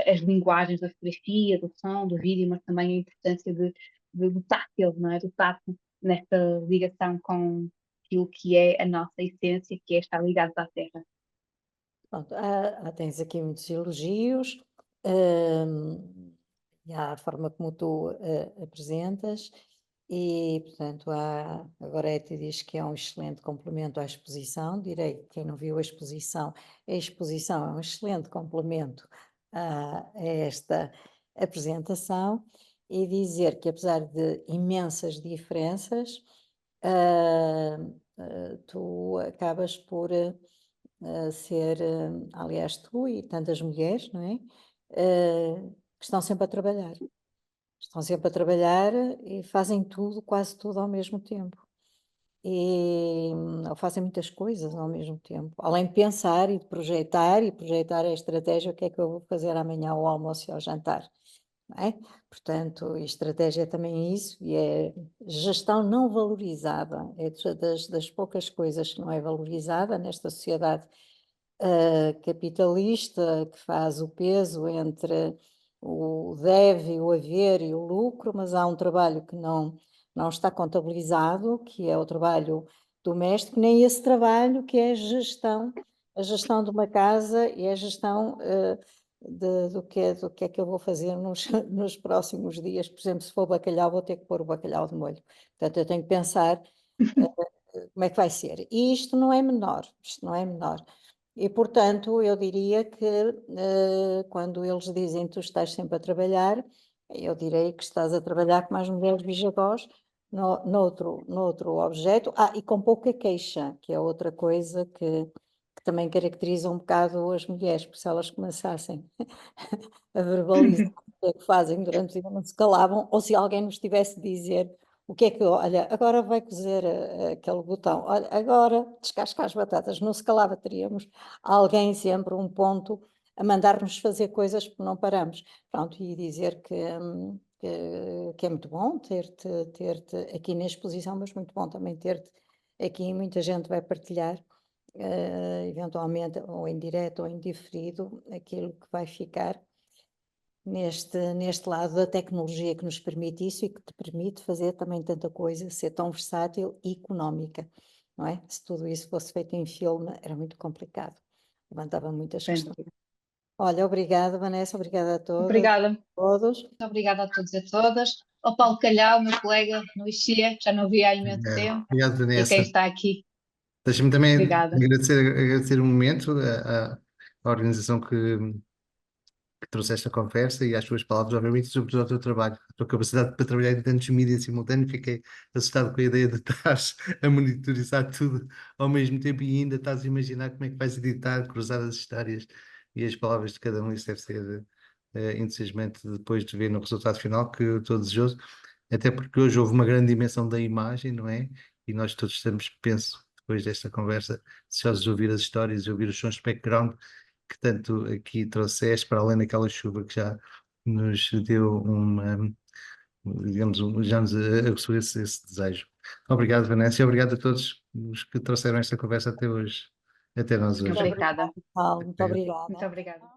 as linguagens da fotografia, do som, do vídeo, mas também a importância do tátil, não é? Do tato nesta ligação com aquilo que é a nossa essência, que é estar ligados à terra. Pronto, tens aqui muitos elogios, e há a forma como tu apresentas, e portanto a Goretti diz que é um excelente complemento à exposição. Direi que quem não viu a exposição é um excelente complemento a esta apresentação, e dizer que apesar de imensas diferenças, tu acabas por ser, aliás, tu e tantas mulheres, não é? Que estão sempre a trabalhar. Estão sempre a trabalhar e fazem tudo, quase tudo ao mesmo tempo. Ou fazem muitas coisas ao mesmo tempo. Além de pensar e de projetar a estratégia, o que é que eu vou fazer amanhã ao almoço e ao jantar. Não é? Portanto, estratégia é também isso, e é gestão não valorizada, é das poucas coisas que não é valorizada nesta sociedade capitalista, que faz o peso entre o deve, o haver e o lucro, mas há um trabalho que não está contabilizado, que é o trabalho doméstico, nem esse trabalho que é a gestão de uma casa e a gestão do que é que eu vou fazer nos próximos dias. Por exemplo, se for bacalhau, vou ter que pôr o bacalhau de molho. Portanto, eu tenho que pensar como é que vai ser. E isto não é menor, E, portanto, eu diria que quando eles dizem que tu estás sempre a trabalhar, eu direi que estás a trabalhar com mais mulheres bijagós noutro objeto. E com pouca queixa, que é outra coisa que também caracteriza um bocado as mulheres, porque se elas começassem a verbalizar que é que fazem durante o dia, não se calavam, ou se alguém nos tivesse de dizer o que é que, olha, agora vai cozer aquele botão, olha, agora descasca as batatas, não se calava, teríamos alguém sempre, um ponto, a mandar-nos fazer coisas porque não paramos. Pronto, e dizer que é muito bom ter-te aqui na exposição, mas muito bom também ter-te aqui, muita gente vai partilhar, eventualmente, ou em direto ou em diferido, aquilo que vai ficar neste lado da tecnologia que nos permite isso e que te permite fazer também tanta coisa, ser tão versátil e económica, não é? Se tudo isso fosse feito em filme, era muito complicado, levantava muitas Sem questões. dúvida. Olha, obrigada, Vanessa, obrigada a todas, Obrigada. a todos. Muito obrigada a todos e a todas. Ao Paulo Calhau, meu colega no IXIA, já não via há imenso tempo, Obrigado, e a Vanessa. quem está aqui. Deixa-me também Obrigada. agradecer um momento à organização que trouxe esta conversa e às suas palavras, obviamente, sobre o teu trabalho, a tua capacidade para trabalhar em tantos mídias simultâneos. Fiquei assustado com a ideia de estás a monitorizar tudo ao mesmo tempo e ainda estás a imaginar como é que vais editar, cruzar as histórias e as palavras de cada um. Isso deve ser entusiasmante depois de ver no resultado final, que eu estou desejoso, até porque hoje houve uma grande dimensão da imagem, não é? E nós todos estamos, penso, depois desta conversa, desejosos de ouvir as histórias e ouvir os sons de background que tanto aqui trouxeste, para além daquela chuva que já nos deu digamos, já nos aguçou esse desejo. Obrigado, Vanessa, e obrigado a todos os que trouxeram esta conversa até hoje, até nós hoje. Obrigada. Paulo, muito Obrigado. obrigada. Muito obrigada.